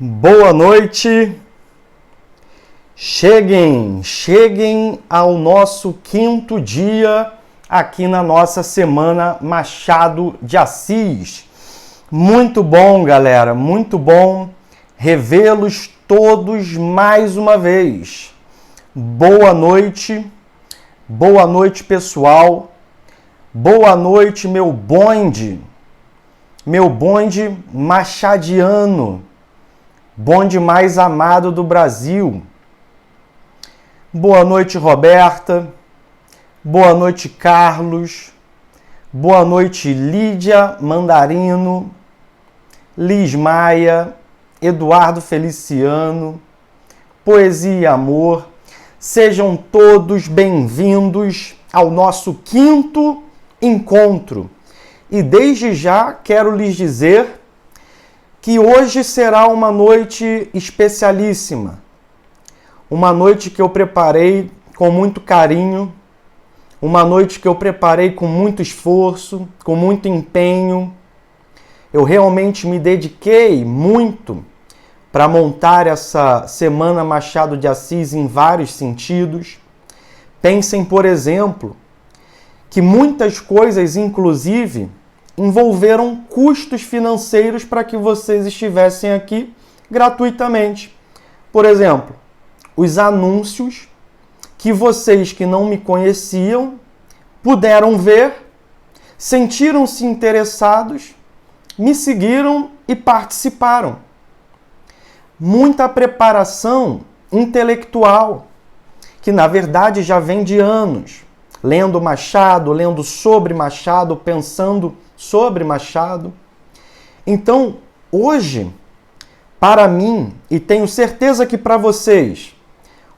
Boa noite, cheguem ao nosso quinto dia aqui na nossa Semana Machado de Assis. Muito bom, galera, muito bom revê-los todos mais uma vez. Boa noite pessoal, boa noite meu bonde machadiano. Bonde mais amado do Brasil. Boa noite, Roberta. Boa noite, Carlos. Boa noite, Lídia Mandarino. Liz Maia. Eduardo Feliciano. Poesia e Amor. Sejam todos bem-vindos ao nosso quinto encontro. E desde já quero lhes dizer que hoje será uma noite especialíssima, uma noite que eu preparei com muito carinho, uma noite que eu preparei com muito esforço, com muito empenho. Eu realmente me dediquei muito para montar essa Semana Machado de Assis em vários sentidos. Pensem, por exemplo, que muitas coisas, inclusive, envolveram custos financeiros para que vocês estivessem aqui gratuitamente. Por exemplo, os anúncios que vocês que não me conheciam puderam ver, sentiram-se interessados, me seguiram e participaram. Muita preparação intelectual, que na verdade já vem de anos, lendo Machado, lendo sobre Machado, pensando sobre Machado. Então, hoje, para mim, e tenho certeza que para vocês,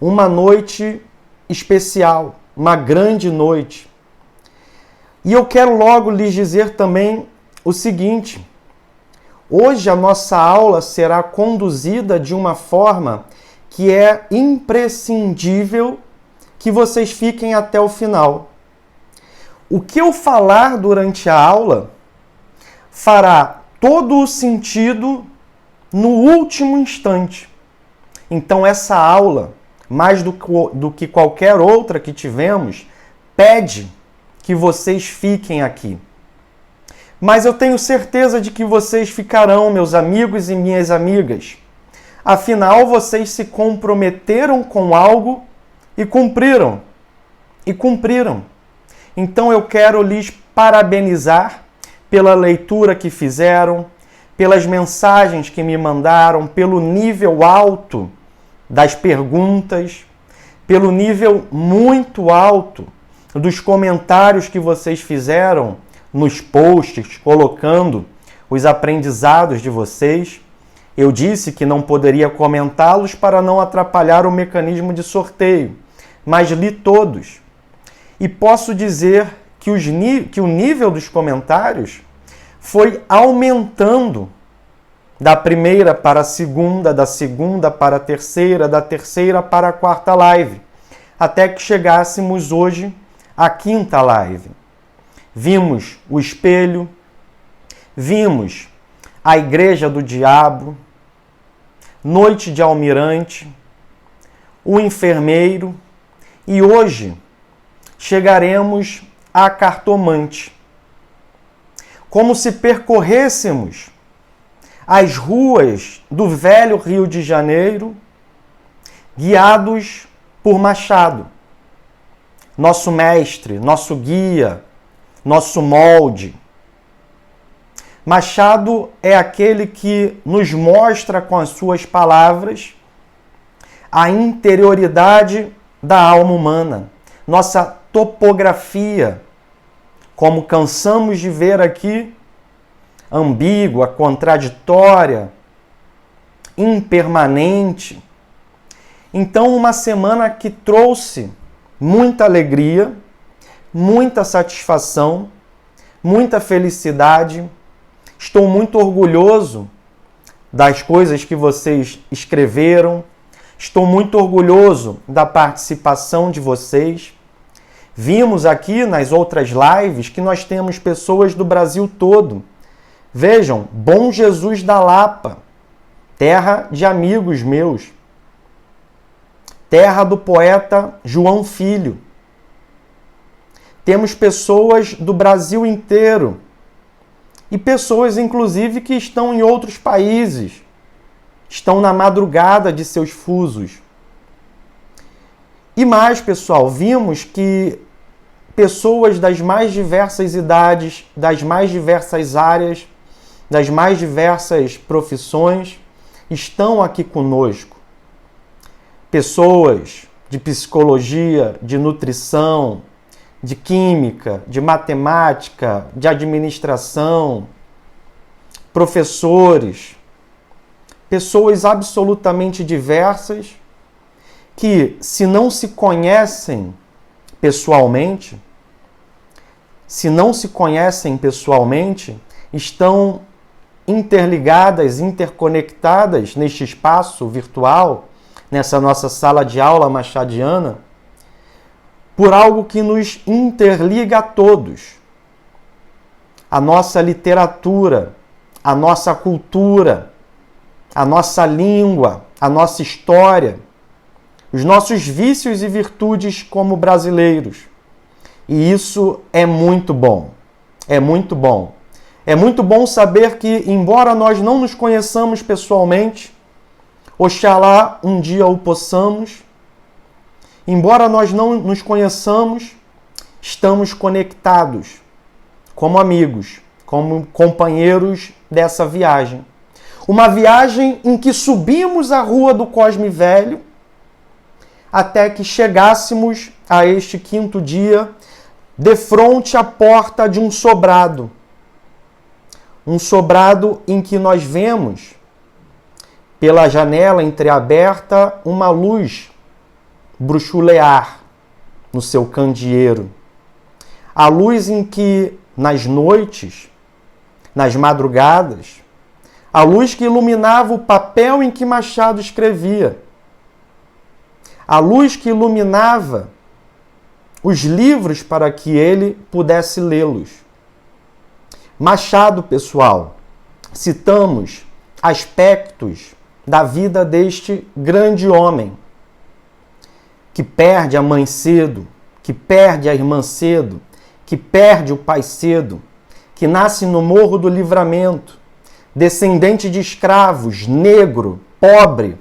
uma noite especial, uma grande noite. E eu quero logo lhes dizer também o seguinte: hoje a nossa aula será conduzida de uma forma que é imprescindível que vocês fiquem até o final. O que eu falar durante a aula fará todo o sentido no último instante. Então essa aula, mais do que qualquer outra que tivemos, pede que vocês fiquem aqui. Mas eu tenho certeza de que vocês ficarão, meus amigos e minhas amigas. Afinal, vocês se comprometeram com algo e cumpriram. Então eu quero lhes parabenizar pela leitura que fizeram, pelas mensagens que me mandaram, pelo nível alto das perguntas, pelo nível muito alto dos comentários que vocês fizeram nos posts, colocando os aprendizados de vocês. Eu disse que não poderia comentá-los para não atrapalhar o mecanismo de sorteio, mas li todos. E posso dizer que o nível dos comentários foi aumentando da primeira para a segunda, da segunda para a terceira, da terceira para a quarta live, até que chegássemos hoje à quinta live. Vimos o espelho, vimos a Igreja do Diabo, Noite de Almirante, o enfermeiro e hoje chegaremos à cartomante. Como se percorrêssemos as ruas do velho Rio de Janeiro, guiados por Machado, nosso mestre, nosso guia, nosso molde. Machado é aquele que nos mostra com as suas palavras a interioridade da alma humana, nossa topografia, como cansamos de ver aqui, ambígua, contraditória, impermanente. Então, uma semana que trouxe muita alegria, muita satisfação, muita felicidade. Estou muito orgulhoso das coisas que vocês escreveram. Estou muito orgulhoso da participação de vocês. Vimos aqui nas outras lives que nós temos pessoas do Brasil todo. Vejam, Bom Jesus da Lapa, terra de amigos meus, terra do poeta João Filho. Temos pessoas do Brasil inteiro e pessoas, inclusive, que estão em outros países, estão na madrugada de seus fusos. E mais, pessoal, vimos que pessoas das mais diversas idades, das mais diversas áreas, das mais diversas profissões estão aqui conosco. Pessoas de psicologia, de nutrição, de química, de matemática, de administração, professores, pessoas absolutamente diversas que, se não se conhecem pessoalmente, estão interligadas, interconectadas neste espaço virtual, nessa nossa sala de aula machadiana, por algo que nos interliga a todos. A nossa literatura, a nossa cultura, a nossa língua, a nossa história, os nossos vícios e virtudes como brasileiros. E isso é muito bom. É muito bom. É muito bom saber que, embora nós não nos conheçamos pessoalmente, oxalá um dia o possamos, embora nós não nos conheçamos, estamos conectados como amigos, como companheiros dessa viagem. Uma viagem em que subimos a rua do Cosme Velho até que chegássemos a este quinto dia de frente à porta de um sobrado. Um sobrado em que nós vemos, pela janela entreaberta, uma luz bruxulear no seu candeeiro. A luz em que, nas noites, nas madrugadas, a luz que iluminava o papel em que Machado escrevia, a luz que iluminava os livros para que ele pudesse lê-los. Machado, pessoal, citamos aspectos da vida deste grande homem, que perde a mãe cedo, que perde a irmã cedo, que perde o pai cedo, que nasce no Morro do Livramento, descendente de escravos, negro, pobre,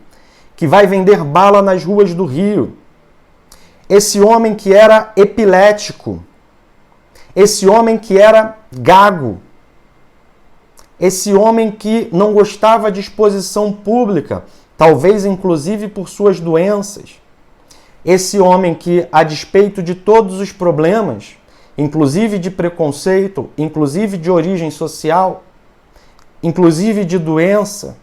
que vai vender bala nas ruas do Rio. Esse homem que era epilético, esse homem que era gago, esse homem que não gostava de exposição pública, talvez inclusive por suas doenças. Esse homem que, a despeito de todos os problemas, inclusive de preconceito, inclusive de origem social, inclusive de doença,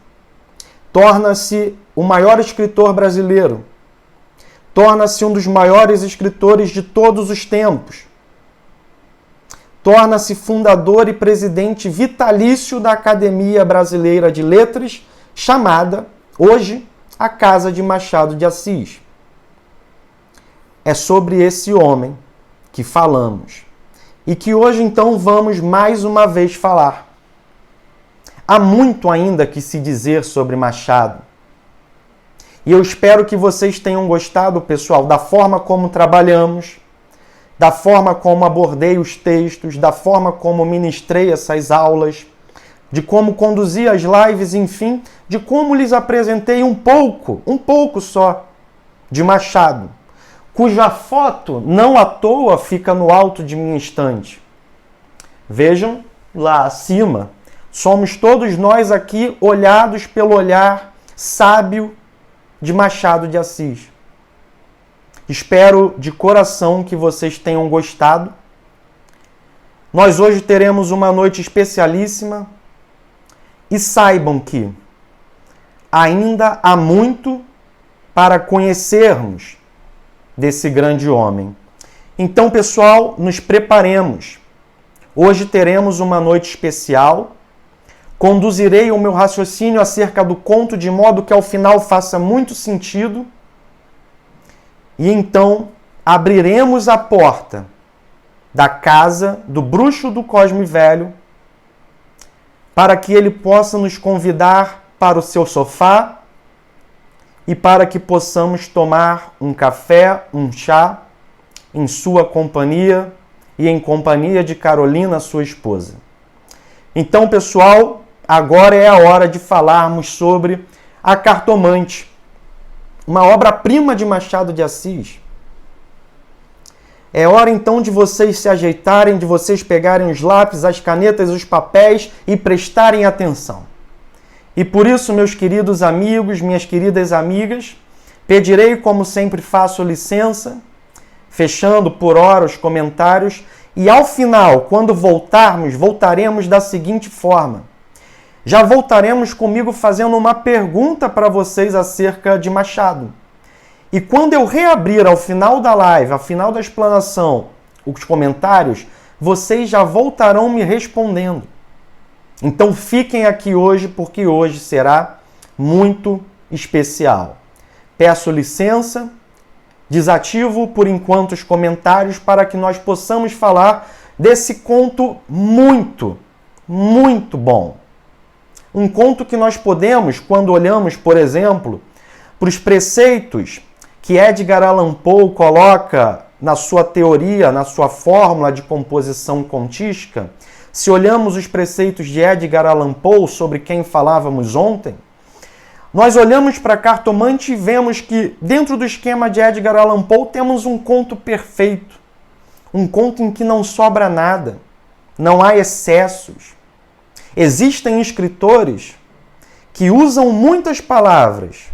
torna-se o maior escritor brasileiro, torna-se um dos maiores escritores de todos os tempos, torna-se fundador e presidente vitalício da Academia Brasileira de Letras, chamada, hoje, a Casa de Machado de Assis. É sobre esse homem que falamos e que hoje, então, vamos mais uma vez falar. Há muito ainda que se dizer sobre Machado. E eu espero que vocês tenham gostado, pessoal, da forma como trabalhamos, da forma como abordei os textos, da forma como ministrei essas aulas, de como conduzi as lives, enfim, de como lhes apresentei um pouco só, de Machado, cuja foto, não à toa, fica no alto de minha estante. Vejam lá acima, somos todos nós aqui olhados pelo olhar sábio de Machado de Assis. Espero de coração que vocês tenham gostado. Nós hoje teremos uma noite especialíssima e saibam que ainda há muito para conhecermos desse grande homem. Então, pessoal, nos preparemos. Hoje teremos uma noite especial. Conduzirei o meu raciocínio acerca do conto de modo que ao final faça muito sentido. E então abriremos a porta da casa do bruxo do Cosme Velho para que ele possa nos convidar para o seu sofá e para que possamos tomar um café, um chá, em sua companhia e em companhia de Carolina, sua esposa. Então, pessoal, agora é a hora de falarmos sobre A Cartomante, uma obra-prima de Machado de Assis. É hora então de vocês se ajeitarem, de vocês pegarem os lápis, as canetas, os papéis e prestarem atenção. E por isso, meus queridos amigos, minhas queridas amigas, pedirei, como sempre faço, licença, fechando por hora os comentários, e ao final, quando voltaremos da seguinte forma. Já voltaremos comigo fazendo uma pergunta para vocês acerca de Machado. E quando eu reabrir ao final da live, ao final da explanação, os comentários, vocês já voltarão me respondendo. Então fiquem aqui hoje, porque hoje será muito especial. Peço licença, desativo por enquanto os comentários para que nós possamos falar desse conto muito, muito bom. Um conto que nós podemos, quando olhamos, por exemplo, para os preceitos que Edgar Allan Poe coloca na sua teoria, na sua fórmula de composição contística, se olhamos os preceitos de Edgar Allan Poe, sobre quem falávamos ontem, nós olhamos para a Cartomante e vemos que, dentro do esquema de Edgar Allan Poe, temos um conto perfeito. Um conto em que não sobra nada, não há excessos. Existem escritores que usam muitas palavras,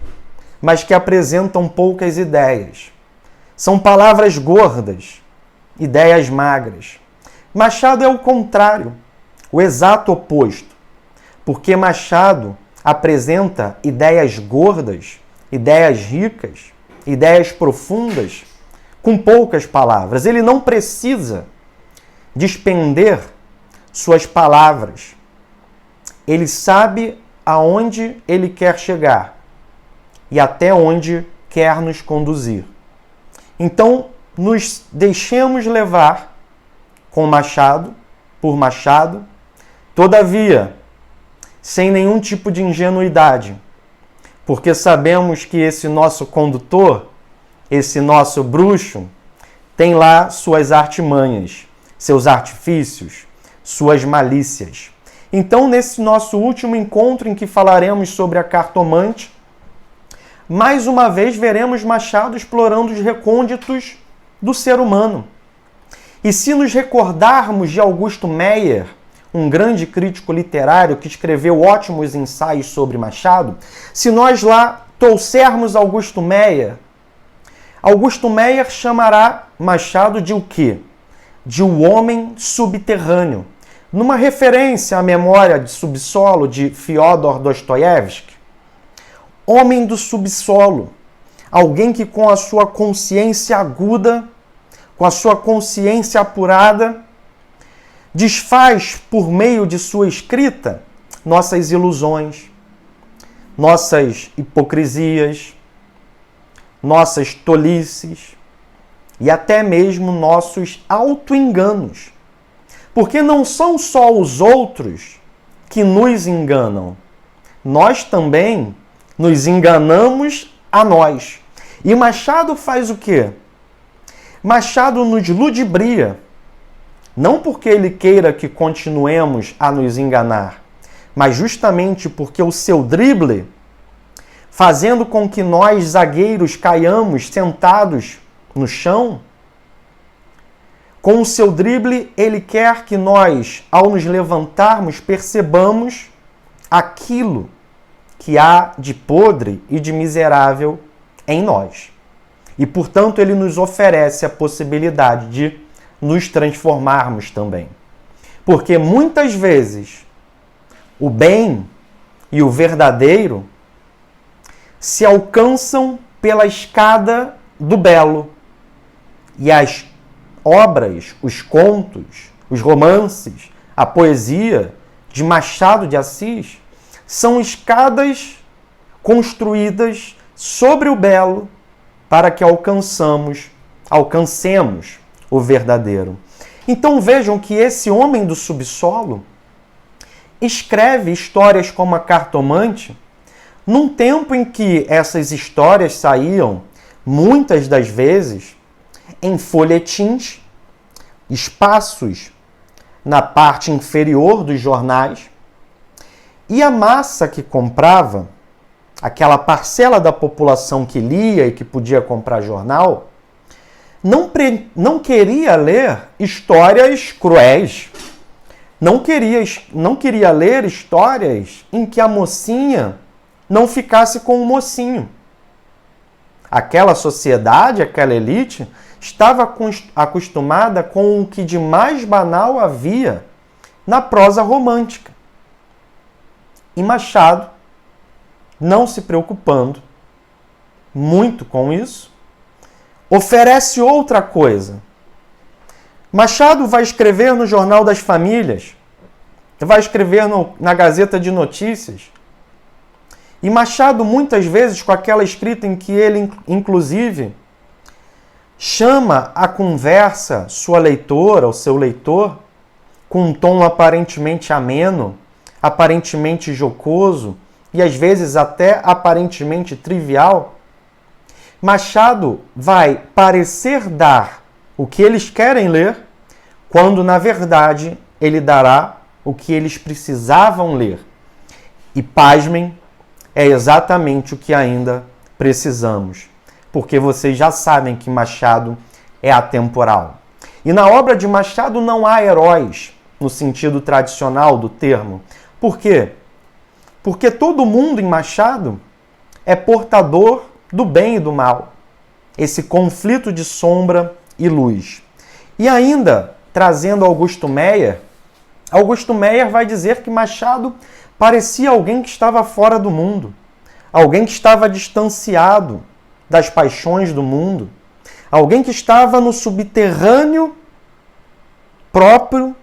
mas que apresentam poucas ideias. São palavras gordas, ideias magras. Machado é o contrário, o exato oposto, porque Machado apresenta ideias gordas, ideias ricas, ideias profundas, com poucas palavras. Ele não precisa despender suas palavras. Ele sabe aonde ele quer chegar e até onde quer nos conduzir. Então, nos deixemos levar com Machado, por Machado, todavia, sem nenhum tipo de ingenuidade, porque sabemos que esse nosso condutor, esse nosso bruxo, tem lá suas artimanhas, seus artifícios, suas malícias. Então, nesse nosso último encontro em que falaremos sobre a Cartomante, mais uma vez veremos Machado explorando os recônditos do ser humano. E se nos recordarmos de Augusto Meyer, um grande crítico literário que escreveu ótimos ensaios sobre Machado, se nós lá trouxermos Augusto Meyer chamará Machado de o quê? De o homem subterrâneo, numa referência à memória de subsolo de Fyodor Dostoiévski. Homem do subsolo, alguém que com a sua consciência aguda, com a sua consciência apurada, desfaz por meio de sua escrita nossas ilusões, nossas hipocrisias, nossas tolices e até mesmo nossos auto-enganos. Porque não são só os outros que nos enganam, nós também nos enganamos a nós. E Machado faz o quê? Machado nos ludibria, não porque ele queira que continuemos a nos enganar, mas justamente porque o seu drible, fazendo com que nós, zagueiros, caiamos sentados no chão, com o seu drible, ele quer que nós, ao nos levantarmos, percebamos aquilo que há de podre e de miserável em nós. E, portanto, ele nos oferece a possibilidade de nos transformarmos também. Porque muitas vezes o bem e o verdadeiro se alcançam pela escada do belo. E as obras, os contos, os romances, a poesia de Machado de Assis são escadas construídas sobre o belo para que alcancemos o verdadeiro. Então vejam que esse homem do subsolo escreve histórias como a Cartomante num tempo em que essas histórias saíam, muitas das vezes, em folhetins, espaços na parte inferior dos jornais, e a massa que comprava, aquela parcela da população que lia e que podia comprar jornal, não queria ler histórias cruéis. Não queria ler histórias em que a mocinha não ficasse com o mocinho. Aquela sociedade, aquela elite, estava acostumada com o que de mais banal havia na prosa romântica. E Machado, não se preocupando muito com isso, oferece outra coisa. Machado vai escrever no Jornal das Famílias, vai escrever na Gazeta de Notícias. E Machado, muitas vezes, com aquela escrita em que ele, inclusive, chama a conversa sua leitora, ou seu leitor, com um tom aparentemente ameno, aparentemente jocoso e, às vezes, até aparentemente trivial, Machado vai parecer dar o que eles querem ler, quando, na verdade, ele dará o que eles precisavam ler. E, pasmem, é exatamente o que ainda precisamos. Porque vocês já sabem que Machado é atemporal. E na obra de Machado não há heróis, no sentido tradicional do termo. Por quê? Porque todo mundo em Machado é portador do bem e do mal. Esse conflito de sombra e luz. E ainda, trazendo Augusto Meyer vai dizer que Machado parecia alguém que estava fora do mundo, alguém que estava distanciado das paixões do mundo, alguém que estava no subterrâneo próprio,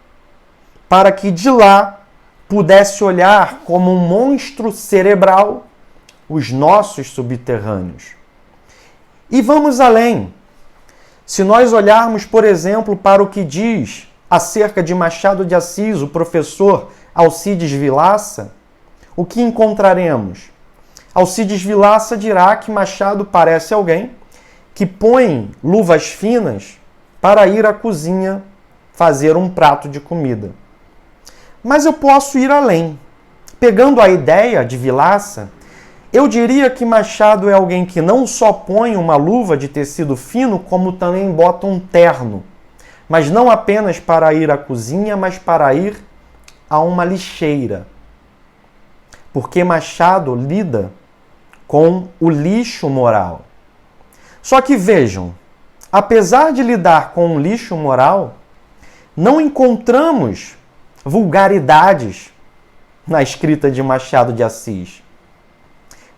para que de lá pudesse olhar como um monstro cerebral os nossos subterrâneos. E vamos além. Se nós olharmos, por exemplo, para o que diz acerca de Machado de Assis, o professor Alcides Vilaça, o que encontraremos? Alcides Vilaça dirá que Machado parece alguém que põe luvas finas para ir à cozinha fazer um prato de comida. Mas eu posso ir além. Pegando a ideia de Vilaça, eu diria que Machado é alguém que não só põe uma luva de tecido fino, como também bota um terno. Mas não apenas para ir à cozinha, mas para ir a uma lixeira. Porque Machado lida com o lixo moral. Só que vejam, apesar de lidar com o lixo moral, não encontramos vulgaridades na escrita de Machado de Assis.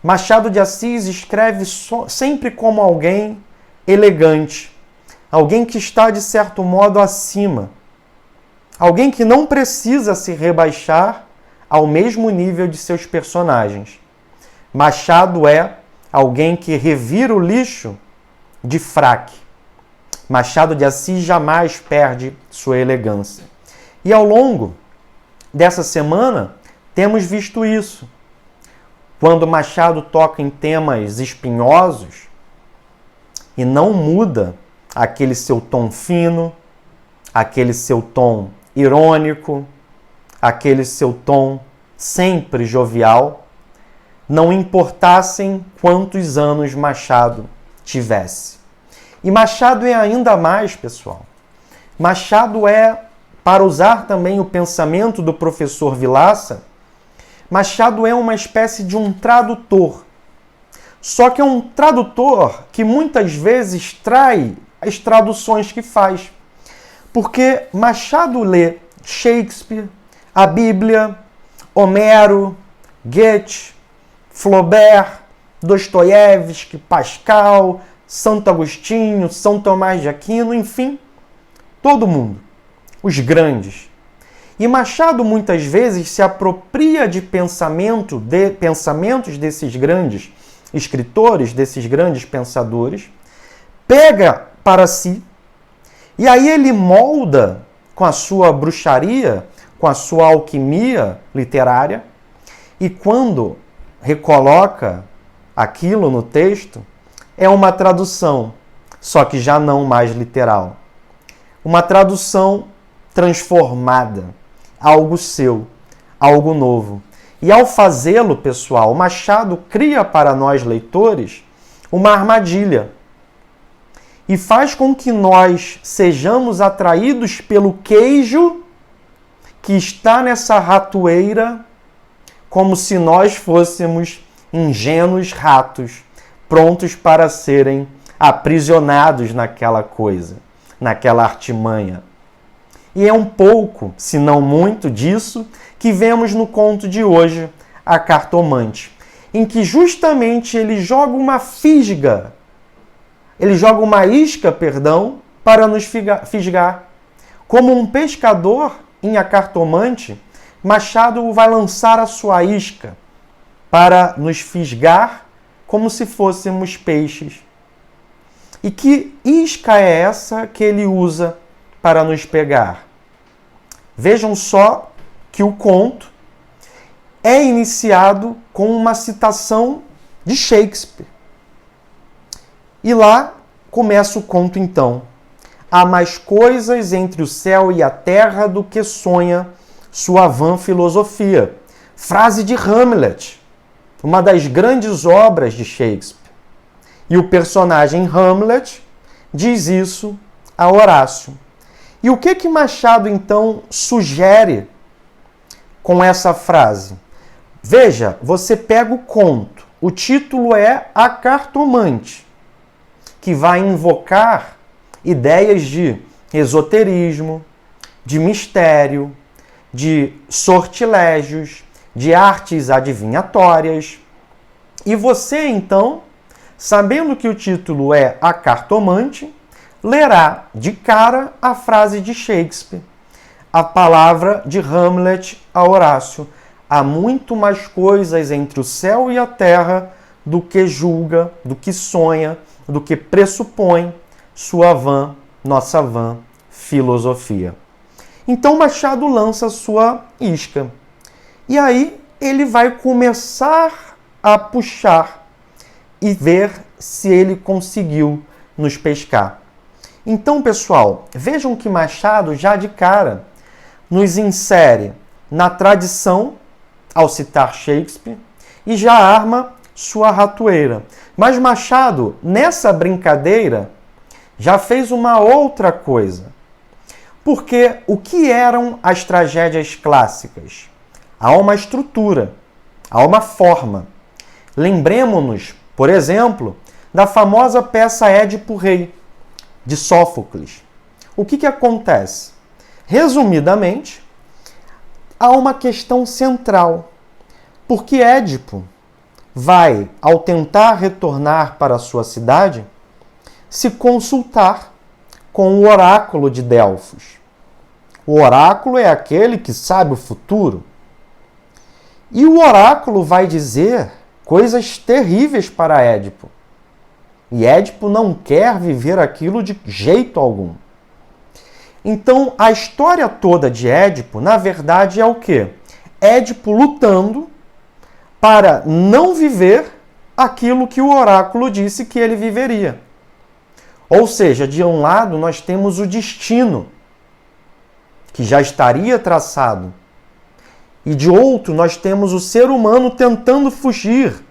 Machado de Assis escreve sempre como alguém elegante, alguém que está, de certo modo, acima, alguém que não precisa se rebaixar ao mesmo nível de seus personagens. Machado é alguém que revira o lixo de fraque. Machado de Assis jamais perde sua elegância. E ao longo dessa semana, temos visto isso. Quando Machado toca em temas espinhosos e não muda aquele seu tom fino, aquele seu tom irônico, aquele seu tom sempre jovial, não importassem quantos anos Machado tivesse. E Machado é ainda mais, pessoal. Machado é, para usar também o pensamento do professor Vilaça, Machado é uma espécie de um tradutor. Só que é um tradutor que muitas vezes trai as traduções que faz. Porque Machado lê Shakespeare, a Bíblia, Homero, Goethe, Flaubert, Dostoiévski, Pascal, Santo Agostinho, São Tomás de Aquino, enfim, todo mundo, os grandes. E Machado muitas vezes se apropria de pensamentos desses grandes escritores, desses grandes pensadores, pega para si, e aí ele molda com a sua bruxaria, com a sua alquimia literária, e quando recoloca aquilo no texto é uma tradução, só que já não mais literal. Uma tradução transformada, algo seu, algo novo. E ao fazê-lo, pessoal, Machado cria para nós leitores uma armadilha e faz com que nós sejamos atraídos pelo queijo que está nessa ratoeira, como se nós fôssemos ingênuos ratos, prontos para serem aprisionados naquela coisa, naquela artimanha. E é um pouco, se não muito, disso que vemos no conto de hoje, A Cartomante, em que justamente ele joga uma fisga, ele joga uma isca, para nos fisgar. Como um pescador em A Cartomante, Machado vai lançar a sua isca para nos fisgar como se fôssemos peixes. E que isca é essa que ele usa para nos pegar? Vejam só que o conto é iniciado com uma citação de Shakespeare. E lá começa o conto então. Há mais coisas entre o céu e a terra do que sonha sua vã filosofia. Frase de Hamlet, uma das grandes obras de Shakespeare. E o personagem Hamlet diz isso a Horácio. E o que Machado, então, sugere com essa frase? Veja, você pega o conto. O título é A Cartomante, que vai invocar ideias de esoterismo, de mistério, de sortilégios, de artes adivinhatórias. E você, então, sabendo que o título é A Cartomante, lerá de cara a frase de Shakespeare, a palavra de Hamlet a Horácio. Há muito mais coisas entre o céu e a terra do que julga, do que sonha, do que pressupõe nossa vã filosofia. Então Machado lança sua isca. E aí ele vai começar a puxar e ver se ele conseguiu nos pescar. Então, pessoal, vejam que Machado já de cara nos insere na tradição ao citar Shakespeare e já arma sua ratoeira. Mas Machado, nessa brincadeira, já fez uma outra coisa. Porque o que eram as tragédias clássicas? Há uma estrutura, há uma forma. Lembremos-nos, por exemplo, da famosa peça Édipo Rei, de Sófocles. O que acontece? Resumidamente, há uma questão central. Porque Édipo vai, ao tentar retornar para a sua cidade, se consultar com o oráculo de Delfos. O oráculo é aquele que sabe o futuro. E o oráculo vai dizer coisas terríveis para Édipo. E Édipo não quer viver aquilo de jeito algum. Então, a história toda de Édipo, na verdade, é o quê? Édipo lutando para não viver aquilo que o oráculo disse que ele viveria. Ou seja, de um lado nós temos o destino, que já estaria traçado. E de outro nós temos o ser humano tentando fugir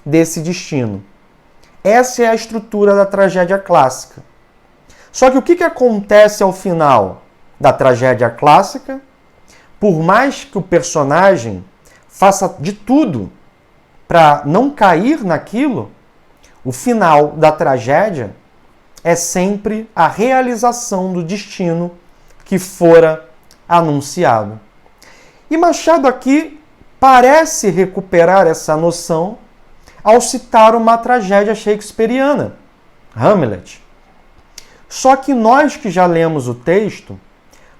desse destino. Essa é a estrutura da tragédia clássica. Só que o que acontece ao final da tragédia clássica? Por mais que o personagem faça de tudo para não cair naquilo, o final da tragédia é sempre a realização do destino que fora anunciado. E Machado aqui parece recuperar essa noção ao citar uma tragédia shakespeariana, Hamlet. Só que nós que já lemos o texto,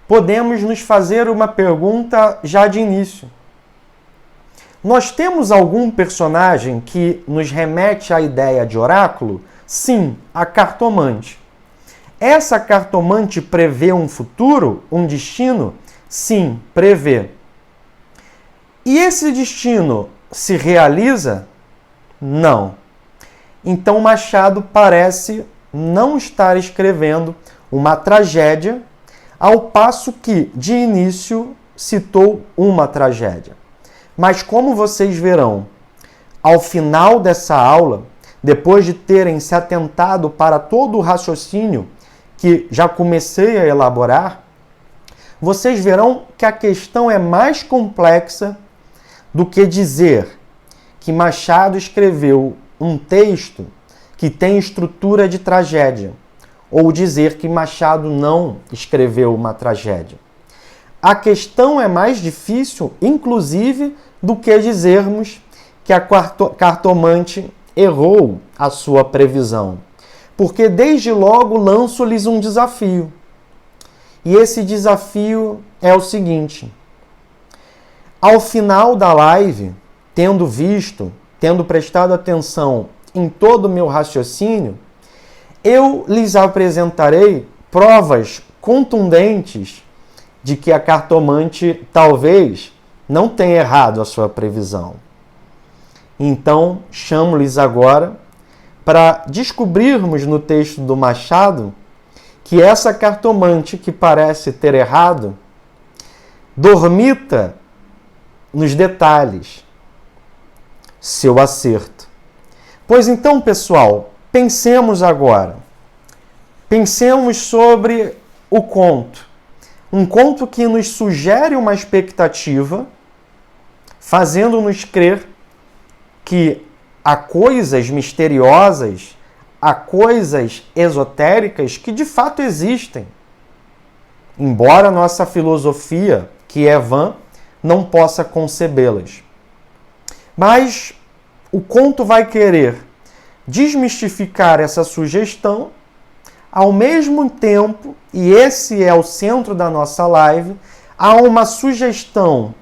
podemos nos fazer uma pergunta já de início. Nós temos algum personagem que nos remete à ideia de oráculo? Sim, a cartomante. Essa cartomante prevê um futuro, um destino? Sim, prevê. E esse destino se realiza? Não. Então Machado parece não estar escrevendo uma tragédia, ao passo que, de início, citou uma tragédia. Mas como vocês verão, ao final dessa aula, depois de terem se atentado para todo o raciocínio que já comecei a elaborar, vocês verão que a questão é mais complexa do que dizer que Machado escreveu um texto que tem estrutura de tragédia, ou dizer que Machado não escreveu uma tragédia. A questão é mais difícil, inclusive, do que dizermos que a cartomante errou a sua previsão. Porque desde logo lanço-lhes um desafio. E esse desafio é o seguinte: ao final da live, tendo prestado atenção em todo o meu raciocínio, eu lhes apresentarei provas contundentes de que a cartomante talvez não tenha errado a sua previsão. Então, chamo-lhes agora para descobrirmos no texto do Machado que essa cartomante que parece ter errado dormita nos detalhes seu acerto. Pois então, pessoal, pensemos agora. Pensemos sobre o conto. Um conto que nos sugere uma expectativa, fazendo-nos crer que há coisas misteriosas, há coisas esotéricas que de fato existem. Embora a nossa filosofia, que é vã, não possa concebê-las. Mas o conto vai querer desmistificar essa sugestão, ao mesmo tempo, e esse é o centro da nossa live, há uma sugestão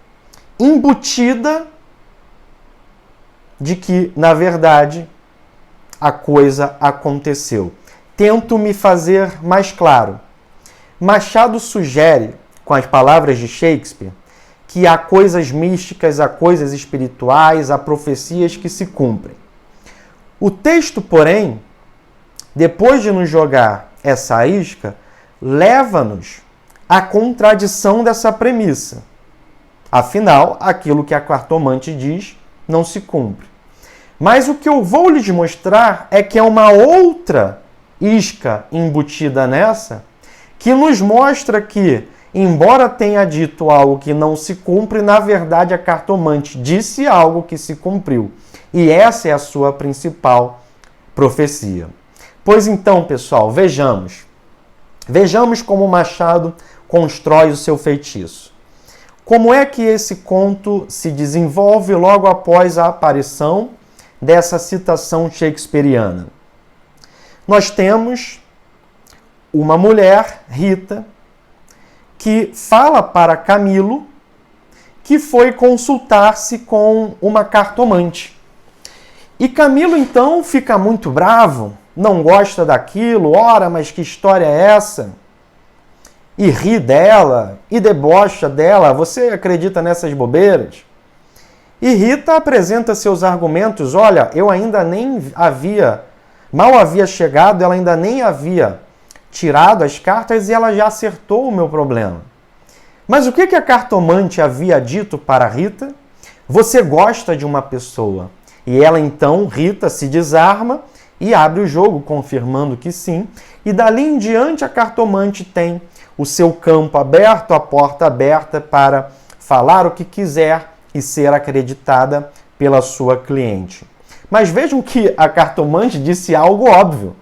embutida de que, na verdade, a coisa aconteceu. Tento me fazer mais claro. Machado sugere, com as palavras de Shakespeare, que há coisas místicas, há coisas espirituais, há profecias que se cumprem. O texto, porém, depois de nos jogar essa isca, leva-nos à contradição dessa premissa. Afinal, aquilo que a cartomante diz não se cumpre. Mas o que eu vou lhes mostrar é que é uma outra isca embutida nessa, que nos mostra que, embora tenha dito algo que não se cumpre, na verdade a cartomante disse algo que se cumpriu. E essa é a sua principal profecia. Pois então, pessoal, vejamos. Vejamos como Machado constrói o seu feitiço. Como é que esse conto se desenvolve logo após a aparição dessa citação shakespeariana? Nós temos uma mulher, Rita, que fala para Camilo que foi consultar-se com uma cartomante. E Camilo, então, fica muito bravo, não gosta daquilo, ora, mas que história é essa? E ri dela, e debocha dela, você acredita nessas bobeiras? E Rita apresenta seus argumentos, olha, eu ainda nem mal havia chegado, ela ainda nem havia tirado as cartas e ela já acertou o meu problema. Mas o que a cartomante havia dito para Rita? Você gosta de uma pessoa. E ela então, Rita, se desarma e abre o jogo, confirmando que sim. E dali em diante a cartomante tem o seu campo aberto, a porta aberta para falar o que quiser e ser acreditada pela sua cliente. Mas vejam que a cartomante disse algo óbvio.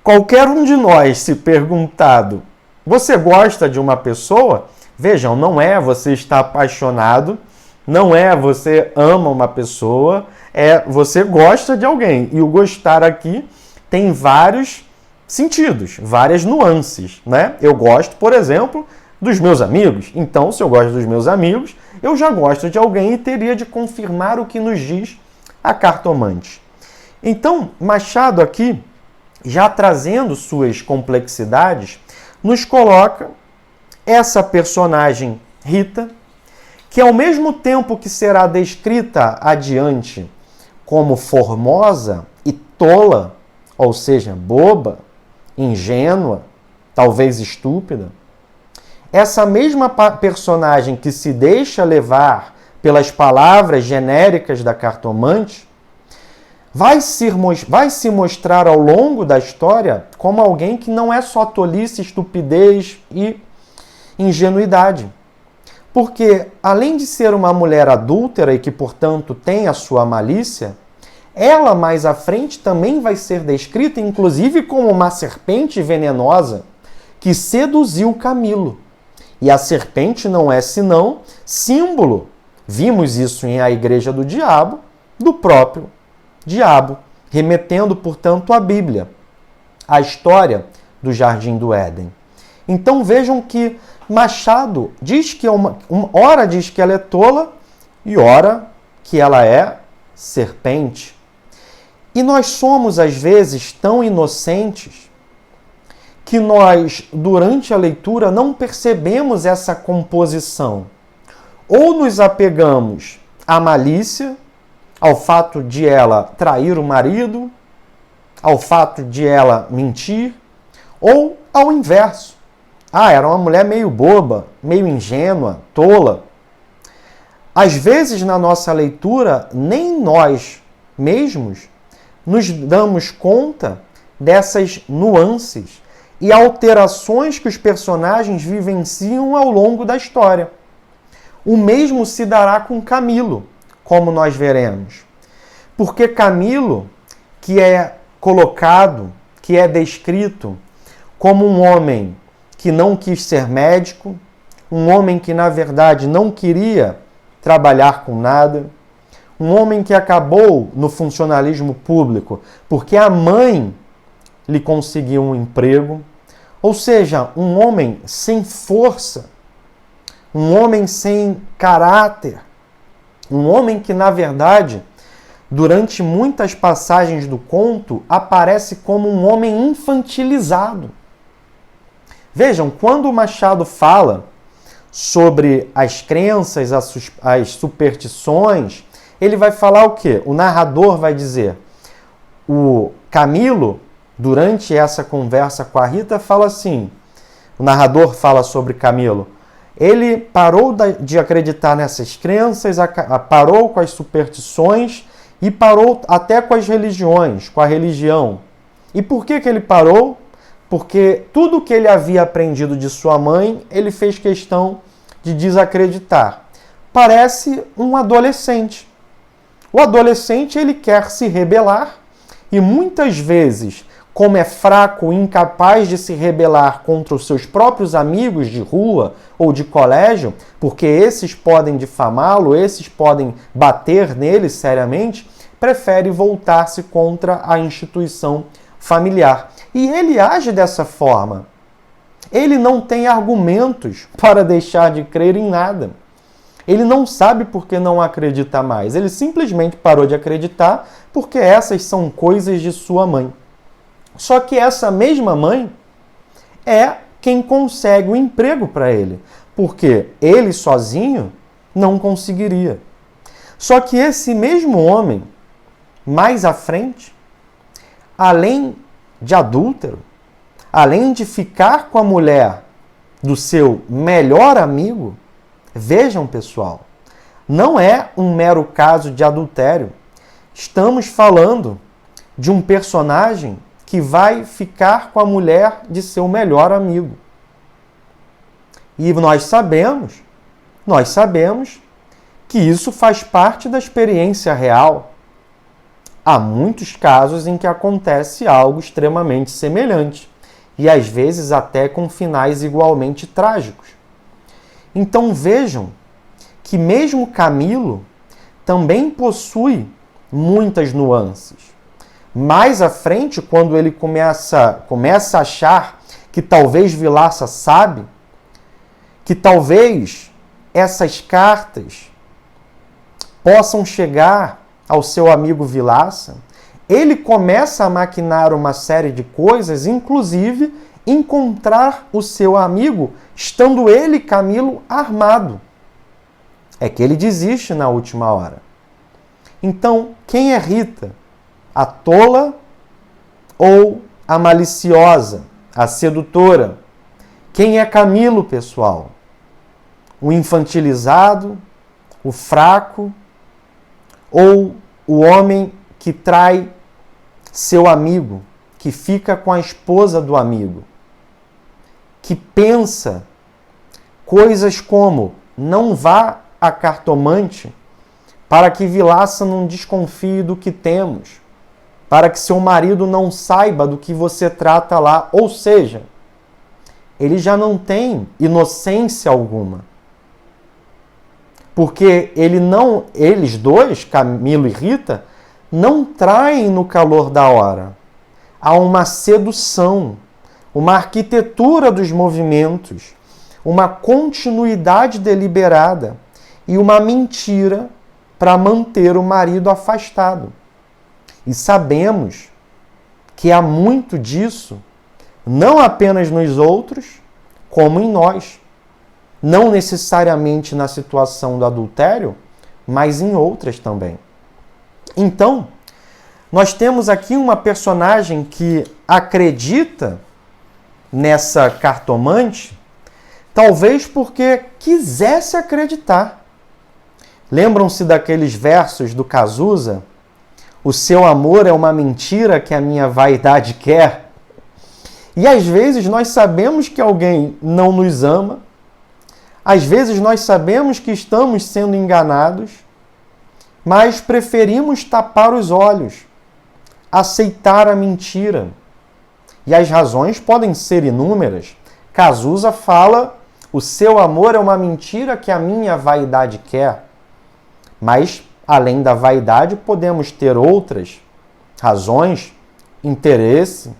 Qualquer um de nós, se perguntado, você gosta de uma pessoa? Vejam, não é você está apaixonado, não é você ama uma pessoa, é você gosta de alguém. E o gostar aqui tem vários sentidos, várias nuances, né? Eu gosto, por exemplo, dos meus amigos. Então, se eu gosto dos meus amigos, eu já gosto de alguém e teria de confirmar o que nos diz a cartomante. Então, Machado aqui, já trazendo suas complexidades, nos coloca essa personagem Rita, que ao mesmo tempo que será descrita adiante como formosa e tola, ou seja, boba, ingênua, talvez estúpida, essa mesma personagem que se deixa levar pelas palavras genéricas da cartomante vai se mostrar ao longo da história como alguém que não é só tolice, estupidez e ingenuidade. Porque, além de ser uma mulher adúltera e que, portanto, tem a sua malícia, ela mais à frente também vai ser descrita, inclusive, como uma serpente venenosa que seduziu Camilo. E a serpente não é senão símbolo, vimos isso em A Igreja do Diabo, do próprio diabo, remetendo, portanto, à Bíblia, à história do Jardim do Éden. Então vejam que Machado diz que ora diz que ela é tola e ora que ela é serpente. E nós somos, às vezes, tão inocentes que nós, durante a leitura, não percebemos essa composição. Ou nos apegamos à malícia, ao fato de ela trair o marido, ao fato de ela mentir, ou ao inverso. Era uma mulher meio boba, meio ingênua, tola. Às vezes, na nossa leitura, nem nós mesmos nos damos conta dessas nuances e alterações que os personagens vivenciam ao longo da história. O mesmo se dará com Camilo, como nós veremos. Porque Camilo, que é colocado, que é descrito como um homem que não quis ser médico, um homem que, na verdade, não queria trabalhar com nada, um homem que acabou no funcionalismo público porque a mãe lhe conseguiu um emprego, ou seja, um homem sem força, um homem sem caráter, um homem que, na verdade, durante muitas passagens do conto, aparece como um homem infantilizado. Vejam, quando o Machado fala sobre as crenças, as superstições, ele vai falar o quê? O narrador vai dizer, o Camilo, durante essa conversa com a Rita, fala assim, o narrador fala sobre Camilo, ele parou de acreditar nessas crenças, parou com as superstições e parou até com as religiões, com a religião. E por que ele parou? Porque tudo que ele havia aprendido de sua mãe, ele fez questão de desacreditar. Parece um adolescente. O adolescente, ele quer se rebelar e muitas vezes, como é fraco e incapaz de se rebelar contra os seus próprios amigos de rua ou de colégio, porque esses podem difamá-lo, esses podem bater nele seriamente, prefere voltar-se contra a instituição familiar. E ele age dessa forma. Ele não tem argumentos para deixar de crer em nada. Ele não sabe por que não acredita mais. Ele simplesmente parou de acreditar porque essas são coisas de sua mãe. Só que essa mesma mãe é quem consegue o emprego para ele, porque ele sozinho não conseguiria. Só que esse mesmo homem, mais à frente, além de adúltero, além de ficar com a mulher do seu melhor amigo, vejam, pessoal, não é um mero caso de adultério. Estamos falando de um personagem que vai ficar com a mulher de seu melhor amigo. E nós sabemos que isso faz parte da experiência real. Há muitos casos em que acontece algo extremamente semelhante, e às vezes até com finais igualmente trágicos. Então vejam que mesmo Camilo também possui muitas nuances. Mais à frente, quando ele começa a achar que talvez Vilaça sabe, que talvez essas cartas possam chegar ao seu amigo Vilaça, ele começa a maquinar uma série de coisas, inclusive encontrar o seu amigo, estando ele, Camilo, armado. é que ele desiste na última hora. Então, quem é Rita? A tola ou a maliciosa, a sedutora? Quem é Camilo, pessoal? O infantilizado, o fraco ou o homem que trai seu amigo, que fica com a esposa do amigo, que pensa coisas como: não vá a cartomante para que Vilaça não desconfie do que temos, para que seu marido não saiba do que você trata lá. Ou seja, ele já não tem inocência alguma. Porque eles dois, Camilo e Rita, não traem no calor da hora. Há uma sedução, uma arquitetura dos movimentos, uma continuidade deliberada e uma mentira para manter o marido afastado. E sabemos que há muito disso, não apenas nos outros, como em nós. Não necessariamente na situação do adultério, mas em outras também. Então, nós temos aqui uma personagem que acredita nessa cartomante, talvez porque quisesse acreditar. Lembram-se daqueles versos do Cazuza? O seu amor é uma mentira que a minha vaidade quer. E às vezes nós sabemos que alguém não nos ama, às vezes nós sabemos que estamos sendo enganados, mas preferimos tapar os olhos, aceitar a mentira. E as razões podem ser inúmeras. Cazuza fala: o seu amor é uma mentira que a minha vaidade quer. Mas, além da vaidade, podemos ter outras razões, interesse.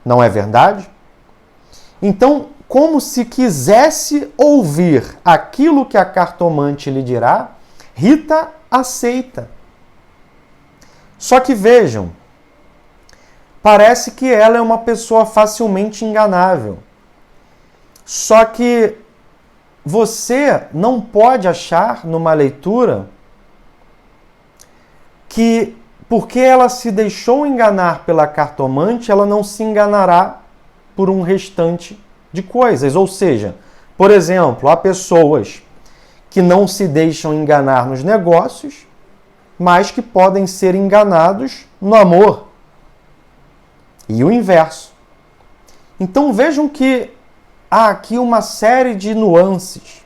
Não é verdade? Então, como se quisesse ouvir aquilo que a cartomante lhe dirá, Rita aceita. Só que vejam, parece que ela é uma pessoa facilmente enganável. Só que você não pode achar numa leitura que, porque ela se deixou enganar pela cartomante, ela não se enganará por um restante de coisas. Ou seja, por exemplo, há pessoas que não se deixam enganar nos negócios, mas que podem ser enganados no amor. E o inverso. Então vejam que há aqui uma série de nuances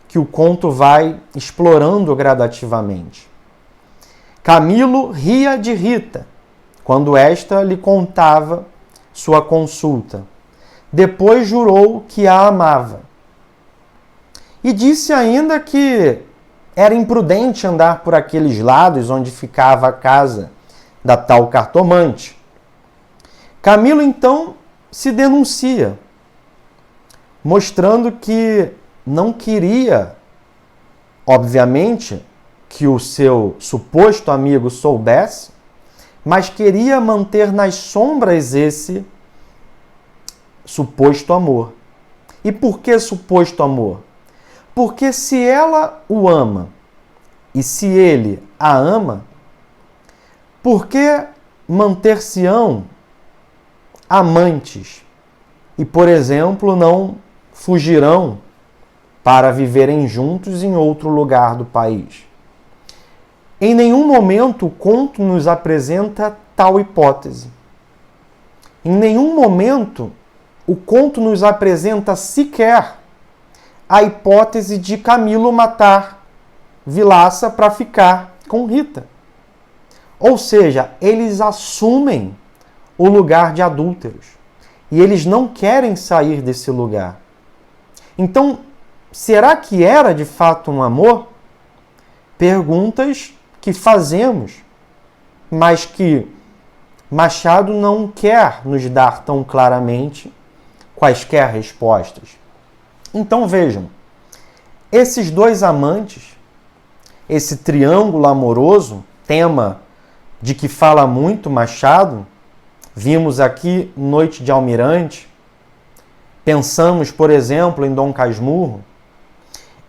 que o conto vai explorando gradativamente. Camilo ria de Rita quando esta lhe contava sua consulta. Depois jurou que a amava. E disse ainda que era imprudente andar por aqueles lados onde ficava a casa da tal cartomante. Camilo, então, se denuncia, mostrando que não queria, obviamente, que o seu suposto amigo soubesse, mas queria manter nas sombras esse suposto amor. E por que suposto amor? Porque se ela o ama e se ele a ama, por que manter-se-ão amantes e, por exemplo, não fugirão para viverem juntos em outro lugar do país? Em nenhum momento o conto nos apresenta tal hipótese. Em nenhum momento o conto nos apresenta sequer a hipótese de Camilo matar Vilaça para ficar com Rita. Ou seja, eles assumem o lugar de adúlteros. E eles não querem sair desse lugar. Então, será que era de fato um amor? Perguntas que fazemos, mas que Machado não quer nos dar tão claramente quaisquer respostas. Então vejam, esses dois amantes, esse triângulo amoroso, tema de que fala muito Machado, vimos aqui Noite de Almirante, pensamos, por exemplo, em Dom Casmurro,